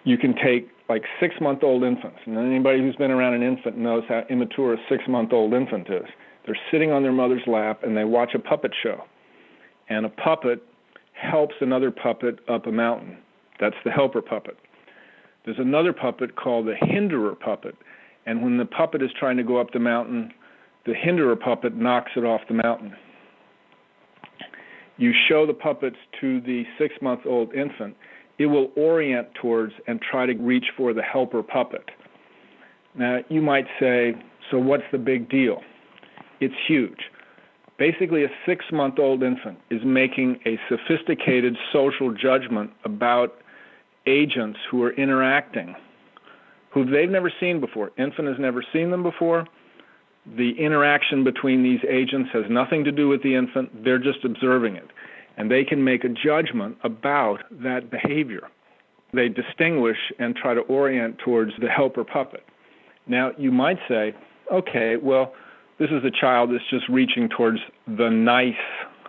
you can take like 6-month-old infants, and anybody who's been around an infant knows how immature a 6-month-old infant is. They're sitting on their mother's lap and they watch a puppet show. And a puppet helps another puppet up a mountain. That's the helper puppet. There's another puppet called the hinderer puppet, and when the puppet is trying to go up the mountain, the hinderer puppet knocks it off the mountain. You show the puppets to the 6-month-old infant, it will orient towards and try to reach for the helper puppet. Now, you might say, so what's the big deal? It's huge. Basically, a 6-month-old infant is making a sophisticated social judgment about agents who are interacting, who they've never seen before. Infant has never seen them before. The interaction between these agents has nothing to do with the infant. They're just observing it. And they can make a judgment about that behavior. They distinguish and try to orient towards the helper puppet. Now, you might say, okay, well, this is a child that's just reaching towards the nice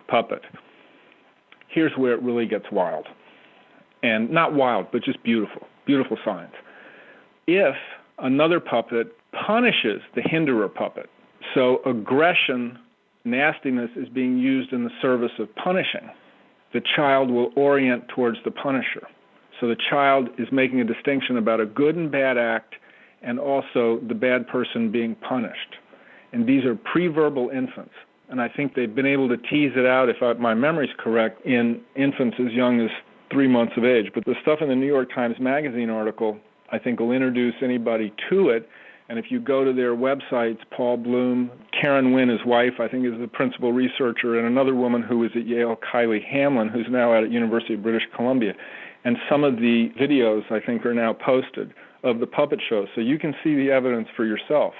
puppet. Here's where it really gets wild. And not wild, but just beautiful. Beautiful science. If another puppet punishes the hinderer puppet, so aggression, nastiness is being used in the service of punishing, the child will orient towards the punisher. So the child is making a distinction about a good and bad act and also the bad person being punished. And these are pre-verbal infants. And I think they've been able to tease it out, if my memory's correct, in infants as young as 3 months of age. But the stuff in the New York Times Magazine article, I think, will introduce anybody to it. And if you go to their websites, Paul Bloom, Karen Wynn, his wife, I think is the principal researcher, and another woman who was at Yale, Kylie Hamlin, who's now out at University of British Columbia. And some of the videos, I think, are now posted of the puppet show. So you can see the evidence for yourself.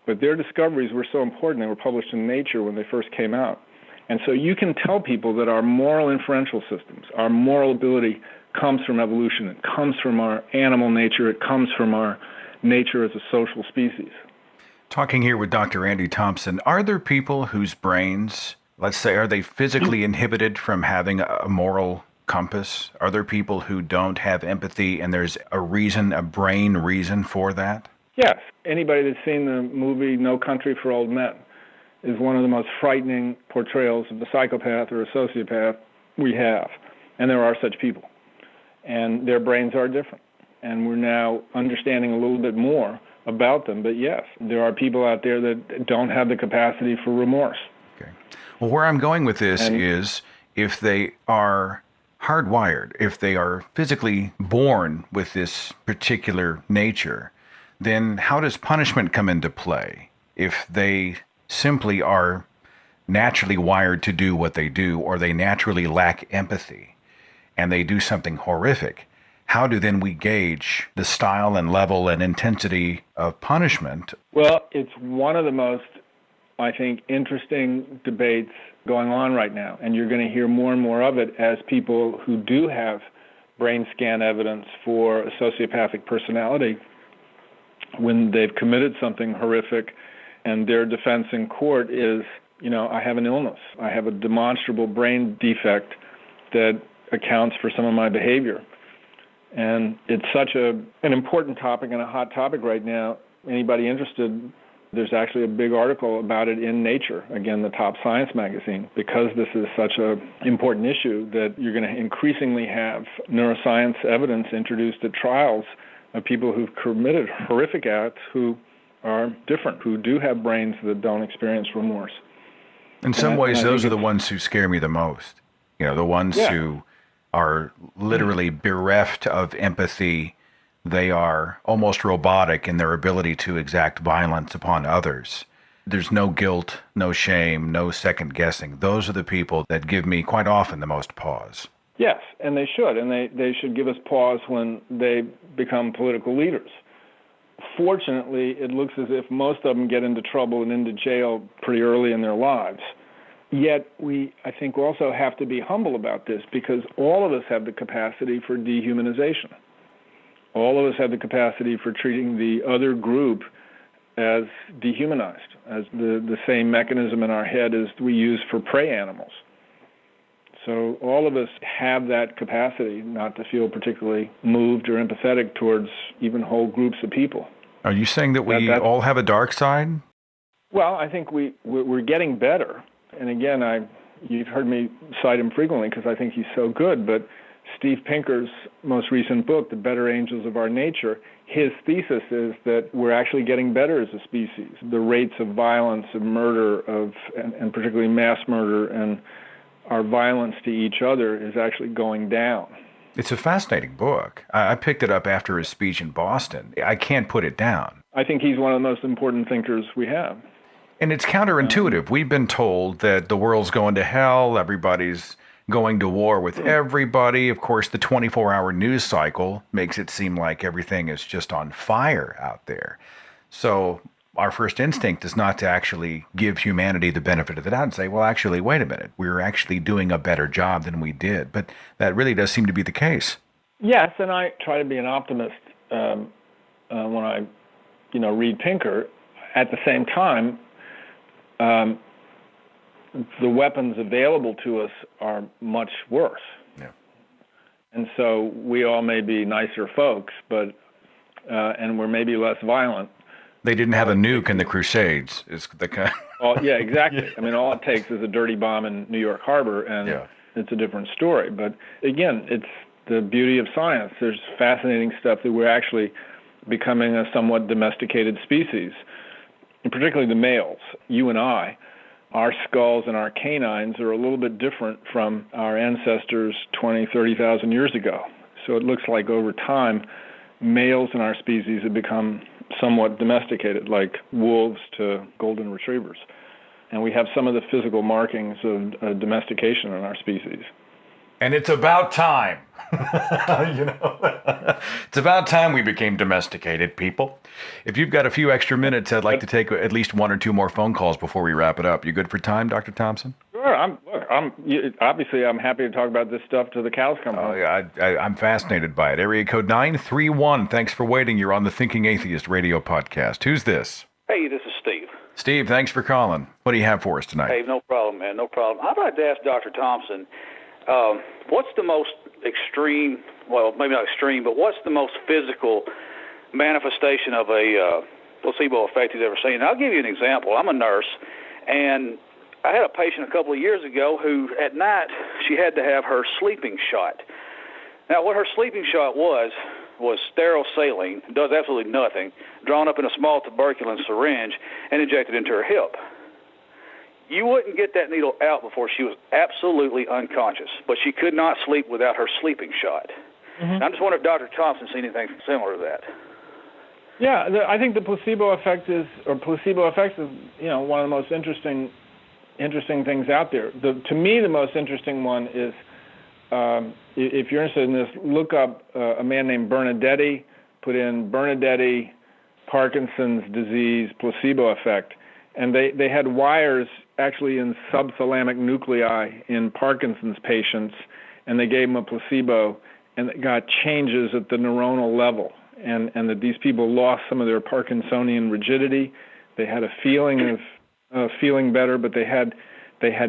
But their discoveries were so important. They were published in Nature when they first came out. And so you can tell people that our moral inferential systems, our moral ability comes from evolution. It comes from our animal nature. It comes from our nature as a social species. Talking here with Dr. Andy Thomson, are there people whose brains, let's say, are they physically inhibited from having a moral compass? Are there people who don't have empathy and there's a reason, a brain reason for that? Yes. Anybody that's seen the movie No Country for Old Men is one of the most frightening portrayals of a psychopath or a sociopath we have. And there are such people. And their brains are different. And we're now understanding a little bit more about them. But yes, there are people out there that don't have the capacity for remorse. Okay. Well, where I'm going with this is if they are hardwired, if they are physically born with this particular nature, then how does punishment come into play? If they simply are naturally wired to do what they do, or they naturally lack empathy and they do something horrific, how do then we gauge the style and level and intensity of punishment? Well, it's one of the most, I think, interesting debates going on right now, and you're going to hear more and more of it as people who do have brain scan evidence for a sociopathic personality, when they've committed something horrific and their defense in court is, I have an illness. I have a demonstrable brain defect that accounts for some of my behavior. And it's such an important topic and a hot topic right now. Anybody interested, there's actually a big article about it in Nature, again, the top science magazine, because this is such an important issue that you're going to increasingly have neuroscience evidence introduced at trials of people who've committed horrific acts who are different, who do have brains that don't experience remorse. In some ways, those are the ones who scare me the most. The ones who are literally bereft of empathy. They are almost robotic in their ability to exact violence upon others. There's no guilt, no shame, no second guessing. Those are the people that give me quite often the most pause. Yes, and they should. And they should give us pause when they become political leaders. Fortunately, it looks as if most of them get into trouble and into jail pretty early in their lives. Yet we, I think, also have to be humble about this, because all of us have the capacity for dehumanization. All of us have the capacity for treating the other group as dehumanized, as the same mechanism in our head as we use for prey animals. So all of us have that capacity not to feel particularly moved or empathetic towards even whole groups of people. Are you saying that we all have a dark side? Well, I think we're getting better. And again, you've heard me cite him frequently because I think he's so good, but Steve Pinker's most recent book, The Better Angels of Our Nature, his thesis is that we're actually getting better as a species. The rates of violence, of murder, and particularly mass murder, and our violence to each other is actually going down. It's a fascinating book. I picked it up after his speech in Boston. I can't put it down. I think he's one of the most important thinkers we have. And it's counterintuitive. We've been told that the world's going to hell, everybody's going to war with everybody. Of course, the 24-hour news cycle makes it seem like everything is just on fire out there. So our first instinct is not to actually give humanity the benefit of the doubt and say, well, actually, wait a minute, we're actually doing a better job than we did. But that really does seem to be the case. Yes, and I try to be an optimist when I, read Pinker. At the same time, the weapons available to us are much worse. Yeah. And so we all may be nicer folks, but and we're maybe less violent. They didn't have a nuke in the Crusades. Is the kind. Yeah, exactly. I mean, all it takes is a dirty bomb in New York Harbor, and it's a different story. But again, it's the beauty of science. There's fascinating stuff that we're actually becoming a somewhat domesticated species, and particularly the males. You and I, our skulls and our canines are a little bit different from our ancestors 20, 30,000 years ago. So it looks like over time, males in our species have become somewhat domesticated, like wolves to golden retrievers. And we have some of the physical markings of domestication in our species. And it's about time. It's about time we became domesticated, people. If you've got a few extra minutes, I'd like to take at least one or two more phone calls before we wrap it up. You good for time, Dr. Thomson? Sure. Obviously, I'm happy to talk about this stuff till the cows come home. Oh, yeah, I'm fascinated by it. Area code 931. Thanks for waiting. You're on the Thinking Atheist radio podcast. Who's this? Hey, this is Steve. Steve, thanks for calling. What do you have for us tonight? Hey, no problem, man. No problem. I'd like to ask Dr. Thomson, what's the most extreme, well, maybe not extreme, but what's the most physical manifestation of a placebo effect he's ever seen? And I'll give you an example. I'm a nurse, and I had a patient a couple of years ago who, at night, she had to have her sleeping shot. Now, what her sleeping shot was sterile saline, does absolutely nothing, drawn up in a small tuberculin syringe and injected into her hip. you wouldn't get that needle out before she was absolutely unconscious, but she could not sleep without her sleeping shot. And I'm just wondering if Dr. Thomson seen anything similar to that. Yeah, I think the placebo effect placebo effects is, one of the most interesting things out there. To me, the most interesting one is, if you're interested in this, look up a man named Bernadetti, put in Bernadetti, Parkinson's disease, placebo effect, and they had wires actually in subthalamic nuclei in Parkinson's patients, and they gave them a placebo, and it got changes at the neuronal level, and that these people lost some of their Parkinsonian rigidity. They had a feeling of feeling better, but they had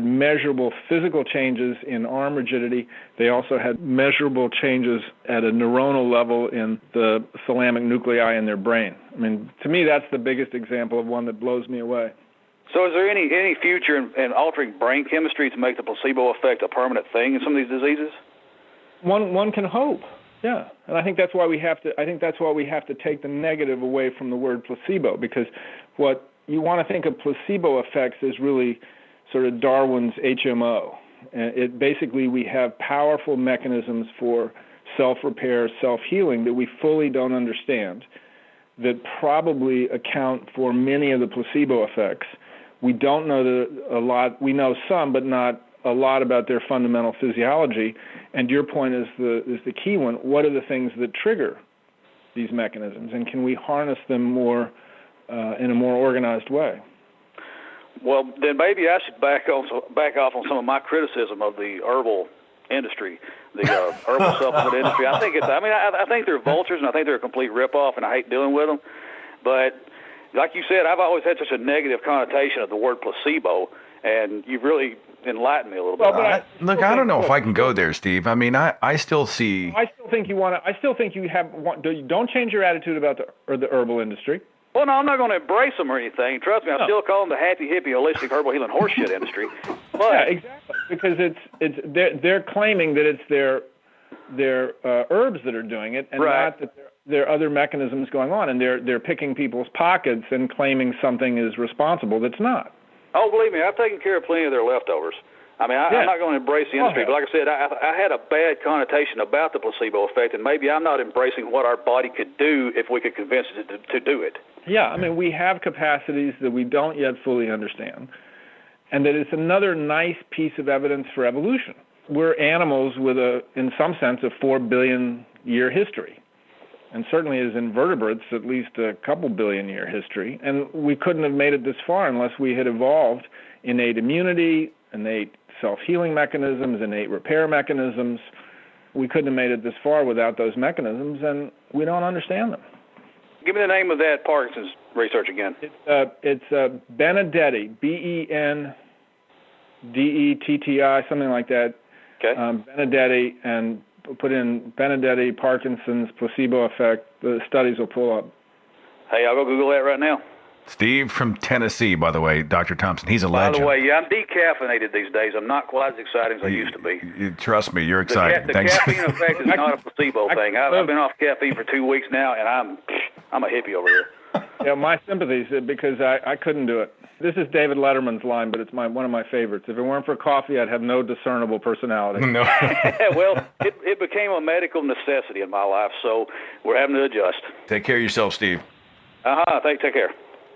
measurable physical changes in arm rigidity. They also had measurable changes at a neuronal level in the thalamic nuclei in their brain. I mean, to me, that's the biggest example of one that blows me away. So is there any future in altering brain chemistry to make the placebo effect a permanent thing in some of these diseases? One can hope, yeah. And I think that's why we have to take the negative away from the word placebo, because what you want to think of placebo effects is really sort of Darwin's HMO. It basically, we have powerful mechanisms for self-repair, self-healing that we fully don't understand, that probably account for many of the placebo effects. We don't know a lot. We know some, but not a lot about their fundamental physiology. And your point is the key one. What are the things that trigger these mechanisms, and can we harness them more in a more organized way? Well, then maybe I should back off on some of my criticism of the herbal industry, the herbal supplement industry. I think I think they're vultures, and I think they're a complete ripoff, and I hate dealing with them. But like you said, I've always had such a negative connotation of the word placebo, and you've really enlightened me a little bit. Look, I don't know if I can go there, Steve. I mean, I still see. I still think you don't change your attitude about the herbal industry. Well, no, I'm not going to embrace them or anything. Trust me, I still call them the happy, hippie, holistic, herbal healing horseshit industry. But yeah, exactly. Because they're claiming that it's their herbs that are doing it, and not that there are other mechanisms going on, and they're picking people's pockets and claiming something is responsible that's not. Oh, believe me, I've taken care of plenty of their leftovers. I mean, I'm not going to embrace the industry, but like I said, I had a bad connotation about the placebo effect, and maybe I'm not embracing what our body could do if we could convince it to do it. Yeah, I mean, we have capacities that we don't yet fully understand, and that it's another nice piece of evidence for evolution. We're animals with in some sense, a 4 billion year history, and certainly as invertebrates, at least a couple billion year history, and we couldn't have made it this far unless we had evolved innate immunity, innate self-healing mechanisms, innate repair mechanisms. We couldn't have made it this far without those mechanisms, and we don't understand them. Give me the name of that Parkinson's research again. It's Benedetti, Benedetti, something like that. Okay. Benedetti, and put in Benedetti, Parkinson's, placebo effect. The studies will pull up. Hey, I'll go Google that right now. Steve from Tennessee, by the way, Dr. Thompson. He's a legend. By the way, I'm decaffeinated these days. I'm not quite as exciting as I used to be. Trust me, you're exciting. The caffeine effect is not a placebo thing. I've been off caffeine for 2 weeks now, and I'm a hippie over here. Yeah, my sympathies, because I couldn't do it. This is David Letterman's line, but it's one of my favorites. If it weren't for coffee, I'd have no discernible personality. No. Well, it became a medical necessity in my life, so we're having to adjust. Take care of yourself, Steve. Take care.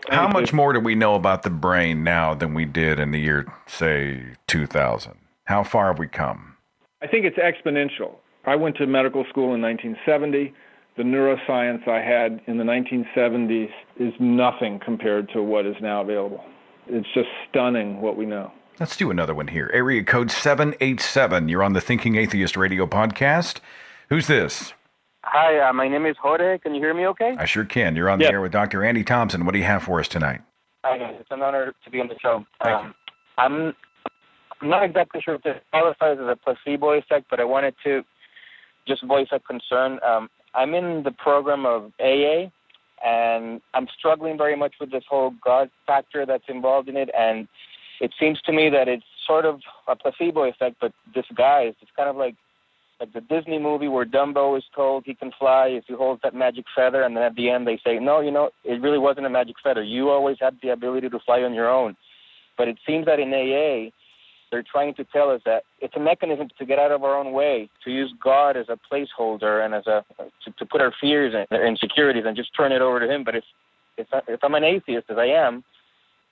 How much more do we know about the brain now than we did in the year, say, 2000? How far have we come? I think it's exponential. I went to medical school in 1970. The neuroscience I had in the 1970s is nothing compared to what is now available. It's just stunning what we know. Let's do another one here. Area code 787. You're on the Thinking Atheist radio podcast. Who's this? Hi, my name is Jorge. Can you hear me okay? I sure can. You're on the air with Dr. Andy Thomson. What do you have for us tonight? Hi, it's an honor to be on the show. I'm not exactly sure if this qualifies as a placebo effect, but I wanted to just voice a concern. I'm in the program of AA, and I'm struggling very much with this whole God factor that's involved in it, and it seems to me that it's sort of a placebo effect, but disguised. It's kind of like the Disney movie where Dumbo is told he can fly if he holds that magic feather, and then at the end they say, no, it really wasn't a magic feather. You always had the ability to fly on your own. But it seems that in AA, they're trying to tell us that it's a mechanism to get out of our own way, to use God as a placeholder and as to put our fears and insecurities and just turn it over to Him. But if I'm an atheist, as I am,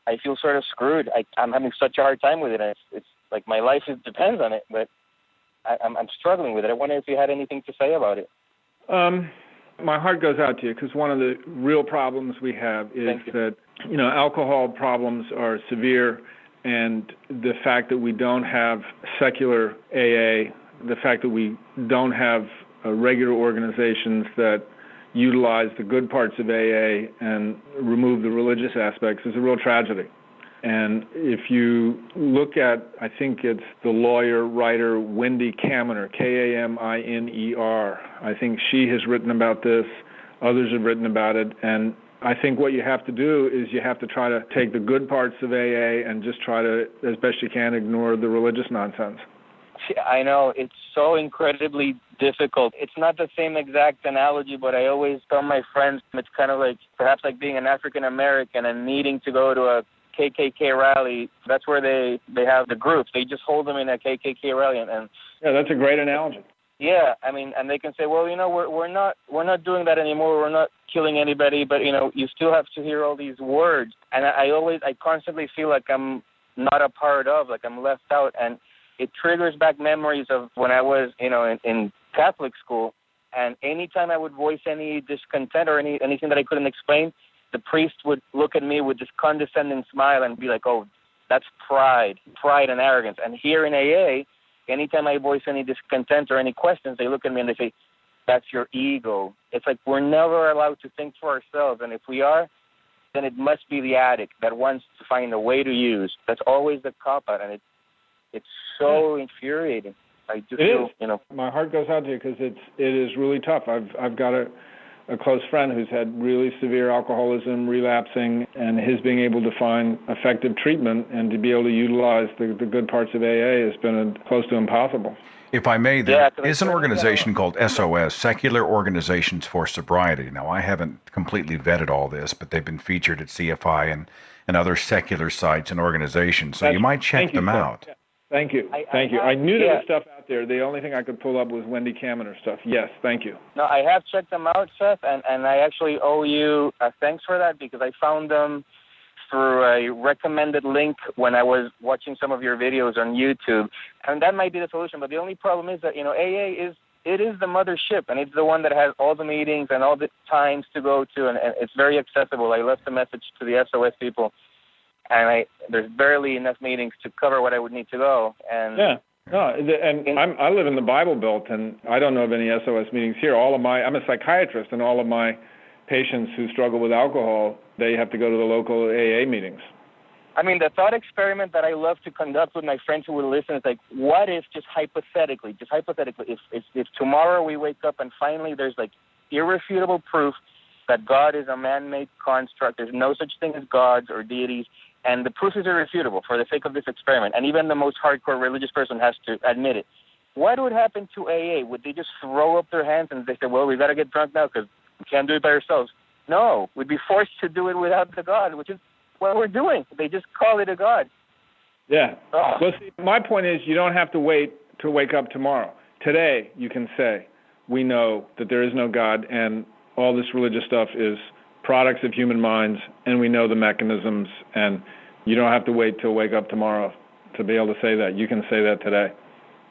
I feel sort of screwed. I'm having such a hard time with it. And it's like my life depends on it, but I'm struggling with it. I wonder if you had anything to say about it. My heart goes out to you because one of the real problems we have is that, alcohol problems are severe, and the fact that we don't have secular AA, the fact that we don't have regular organizations that utilize the good parts of AA and remove the religious aspects is a real tragedy. And if you look at, I think it's the lawyer, writer, Wendy Kaminer, Kaminer, I think she has written about this, others have written about it, and I think what you have to do is you have to try to take the good parts of AA and just try to, as best you can, ignore the religious nonsense. I know, it's so incredibly difficult. It's not the same exact analogy, but I always tell my friends it's kind of like perhaps like being an African American and needing to go to a KKK rally. That's where they have the groups. They just hold them in a KKK rally. And yeah, that's a great analogy. Yeah, I mean, and they can say, well, we're not doing that anymore. We're not killing anybody, but you still have to hear all these words. And I constantly feel like I'm not a part of, like I'm left out, and it triggers back memories of when I was, in Catholic school. And anytime I would voice any discontent or anything that I couldn't explain, the priest would look at me with this condescending smile and be like, oh, that's pride and arrogance. And here in AA, anytime I voice any discontent or any questions, they look at me and they say, that's your ego. It's like we're never allowed to think for ourselves. And if we are, then it must be the addict that wants to find a way to use. That's always the cop-out, and it's so infuriating. I do feel, My heart goes out to you because it is really tough. I've got a close friend who's had really severe alcoholism, relapsing, and his being able to find effective treatment and to be able to utilize the good parts of AA has been close to impossible. If I may, there is an organization called SOS, Secular Organizations for Sobriety. Now, I haven't completely vetted all this, but they've been featured at CFI and other secular sites and organizations, so you might check them out. Yeah. Thank you. I knew there was stuff out there. The only thing I could pull up was Wendy Kaminer stuff. Yes, thank you. No, I have checked them out, Seth, and I actually owe you thanks for that because I found them through a recommended link when I was watching some of your videos on YouTube, and that might be the solution. But the only problem is that AA is the mothership, and it's the one that has all the meetings and all the times to go to, and it's very accessible. I left a message to the SOS people. And there's barely enough meetings to cover what I would need to go. And I live in the Bible Belt, and I don't know of any SOS meetings here. I'm a psychiatrist, and all of my patients who struggle with alcohol, they have to go to the local AA meetings. I mean, the thought experiment that I love to conduct with my friends who will listen is like, what if, just hypothetically, if tomorrow we wake up and finally there's like irrefutable proof that God is a man-made construct, there's no such thing as gods or deities, and the proof is irrefutable for the sake of this experiment, and even the most hardcore religious person has to admit it. What would happen to AA? Would they just throw up their hands and they say, well, we got to get drunk now because we can't do it by ourselves? No, we'd be forced to do it without the God, which is what we're doing. They just call it a God. Yeah. Oh. Well, see, my point is you don't have to wait to wake up tomorrow. Today you can say, we know that there is no God and all this religious stuff is products of human minds, and we know the mechanisms, and you don't have to wait till wake up tomorrow to be able to say that. You can say that today.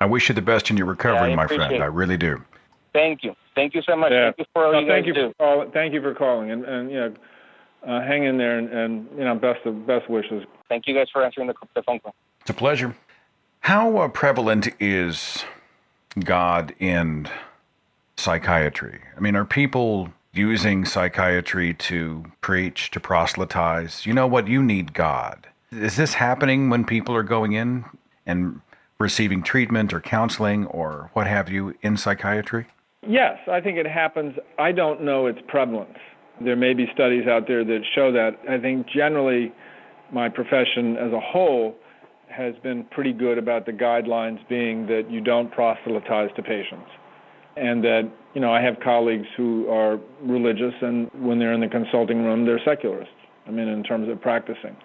I wish you the best in your recovery, my friend. I really do. Thank you. Thank you so much. Yeah. Thank you for all you guys do. Thank you for calling, and hang in there, and best wishes. Thank you guys for answering the phone call. It's a pleasure. How prevalent is God in psychiatry? I mean, are people using psychiatry to preach, to proselytize? You know what? You need God. Is this happening when people are going in and receiving treatment or counseling or what have you in psychiatry? Yes, I think it happens. I don't know its prevalence. There may be studies out there that show that. I think generally my profession as a whole has been pretty good about the guidelines being that you don't proselytize to patients. And that, I have colleagues who are religious, and when they're in the consulting room, they're secularists, in terms of practicing.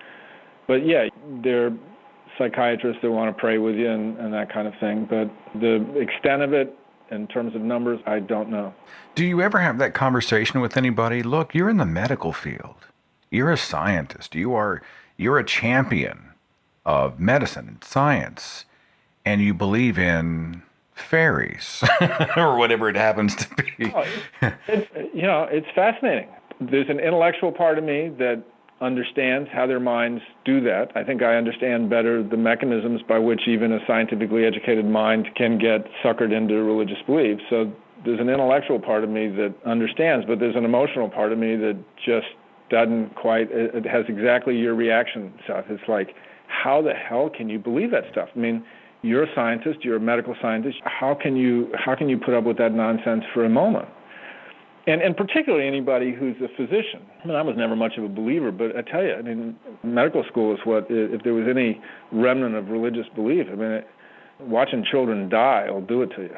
But yeah, there are psychiatrists that want to pray with you and that kind of thing. But the extent of it, in terms of numbers, I don't know. Do you ever have that conversation with anybody? Look, you're in the medical field. You're a scientist. You're a champion of medicine and science, and you believe in fairies or whatever it happens to be. It's fascinating. There's an intellectual part of me that understands how their minds do that. I think I understand better the mechanisms by which even a scientifically educated mind can get suckered into religious beliefs. So there's an intellectual part of me that understands, but there's an emotional part of me that just doesn't quite, it has exactly your reaction, Seth. It's like, how the hell can you believe that stuff? I mean, you're a scientist, you're a medical scientist. How can you put up with that nonsense for a moment? And particularly anybody who's a physician. I mean, I was never much of a believer, but I tell you, I mean, medical school is what, if there was any remnant of religious belief, I mean, watching children die will do it to you.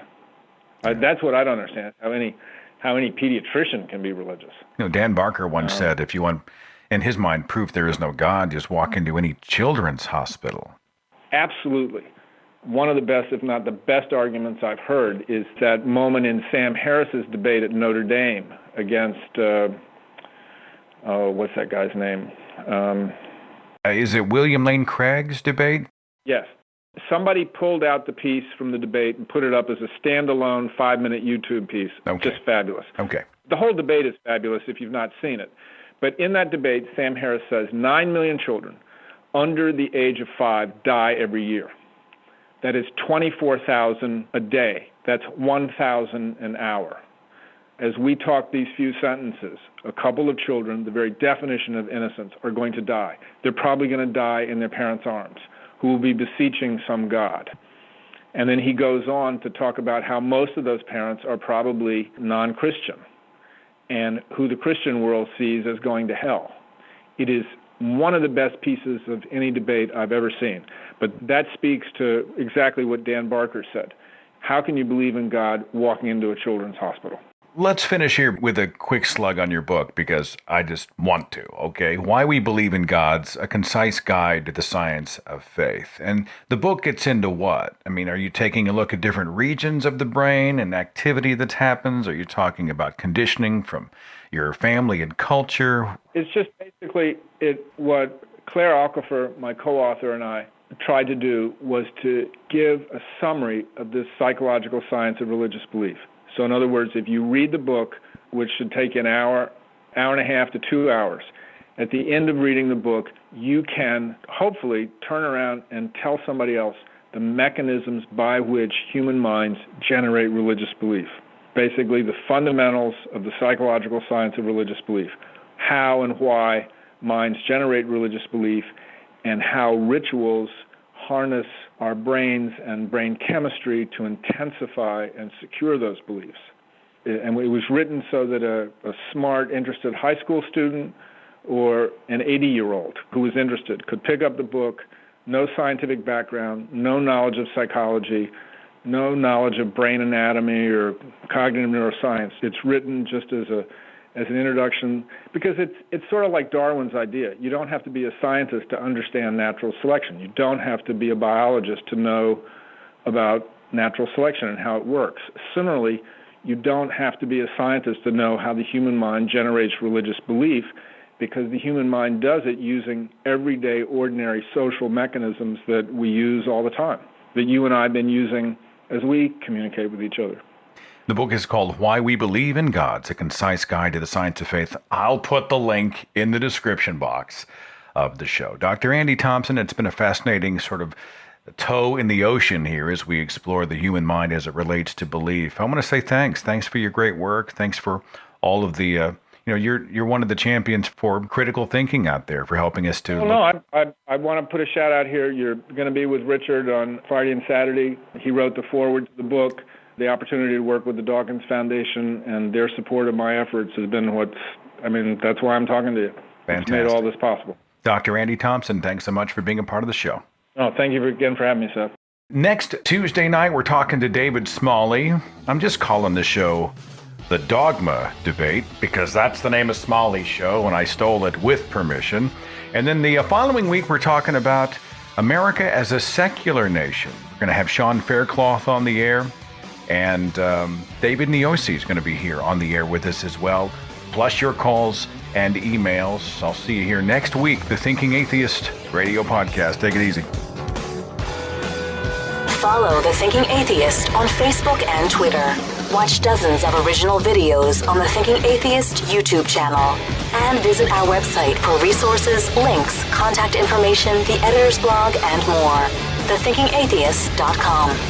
That's what I don't understand, how any pediatrician can be religious. Dan Barker once said, if you want, in his mind, proof there is no God, just walk into any children's hospital. Absolutely. One of the best, if not the best arguments I've heard is that moment in Sam Harris's debate at Notre Dame against, what's that guy's name? Is it William Lane Craig's debate? Yes. Somebody pulled out the piece from the debate and put it up as a standalone 5-minute YouTube piece. Okay. Just fabulous. Okay. The whole debate is fabulous if you've not seen it. But in that debate, Sam Harris says 9 million children under the age of 5 die every year. That is 24,000 a day. That's 1,000 an hour. As we talk these few sentences, a couple of children, the very definition of innocence, are going to die. They're probably going to die in their parents' arms, who will be beseeching some God. And then he goes on to talk about how most of those parents are probably non-Christian and who the Christian world sees as going to hell. It is one of the best pieces of any debate I've ever seen. But that speaks to exactly what Dan Barker said. How can you believe in God walking into a children's hospital? Let's finish here with a quick slug on your book, because I just want to, okay? Why We Believe in God's A Concise Guide to the Science of Faith. And the book gets into what? I mean, are you taking a look at different regions of the brain and activity that happens? Are you talking about conditioning from your family and culture? It's just basically what Claire Alcofer, my co-author, and I tried to do was to give a summary of this psychological science of religious belief. So in other words, if you read the book, which should take an hour and a half to 2 hours, at the end of reading the book, you can hopefully turn around and tell somebody else the mechanisms by which human minds generate religious belief. Basically, the fundamentals of the psychological science of religious belief, how and why minds generate religious belief, and how rituals harness our brains and brain chemistry to intensify and secure those beliefs. And it was written so that a smart, interested high school student or an 80-year-old who was interested could pick up the book, no scientific background, no knowledge of psychology, no knowledge of brain anatomy or cognitive neuroscience. It's written just as an introduction, because it's sort of like Darwin's idea. You don't have to be a scientist to understand natural selection. You don't have to be a biologist to know about natural selection and how it works. Similarly, you don't have to be a scientist to know how the human mind generates religious belief, because the human mind does it using everyday, ordinary social mechanisms that we use all the time, that you and I have been using as we communicate with each other. The book is called Why We Believe in God, A Concise Guide to the Science of Faith. I'll put the link in the description box of the show. Dr. Andy Thomson, it's been a fascinating sort of toe in the ocean here as we explore the human mind as it relates to belief. I want to say thanks. Thanks for your great work. Thanks for all of the, you're one of the champions for critical thinking out there, for helping us to... I want to put a shout out here. You're going to be with Richard on Friday and Saturday. He wrote the foreword to the book. The opportunity to work with the Dawkins Foundation and their support of my efforts has been that's why I'm talking to you. Fantastic. It's made all this possible. Dr. Andy Thomson, thanks so much for being a part of the show. Oh, thank you again for having me, Seth. Next Tuesday night, we're talking to David Smalley. I'm just calling the show the Dogma debate, because that's the name of Smalley's show, and I stole it with permission. And then the following week, we're talking about America as a secular nation. We're going to have Sean Faircloth on the air, and David Niosi is going to be here on the air with us as well, plus your calls and emails. I'll see you here next week, the Thinking Atheist radio podcast. Take it easy. Follow The Thinking Atheist on Facebook and Twitter. Watch dozens of original videos on the Thinking Atheist YouTube channel. And visit our website for resources, links, contact information, the editor's blog, and more. thethinkingatheist.com.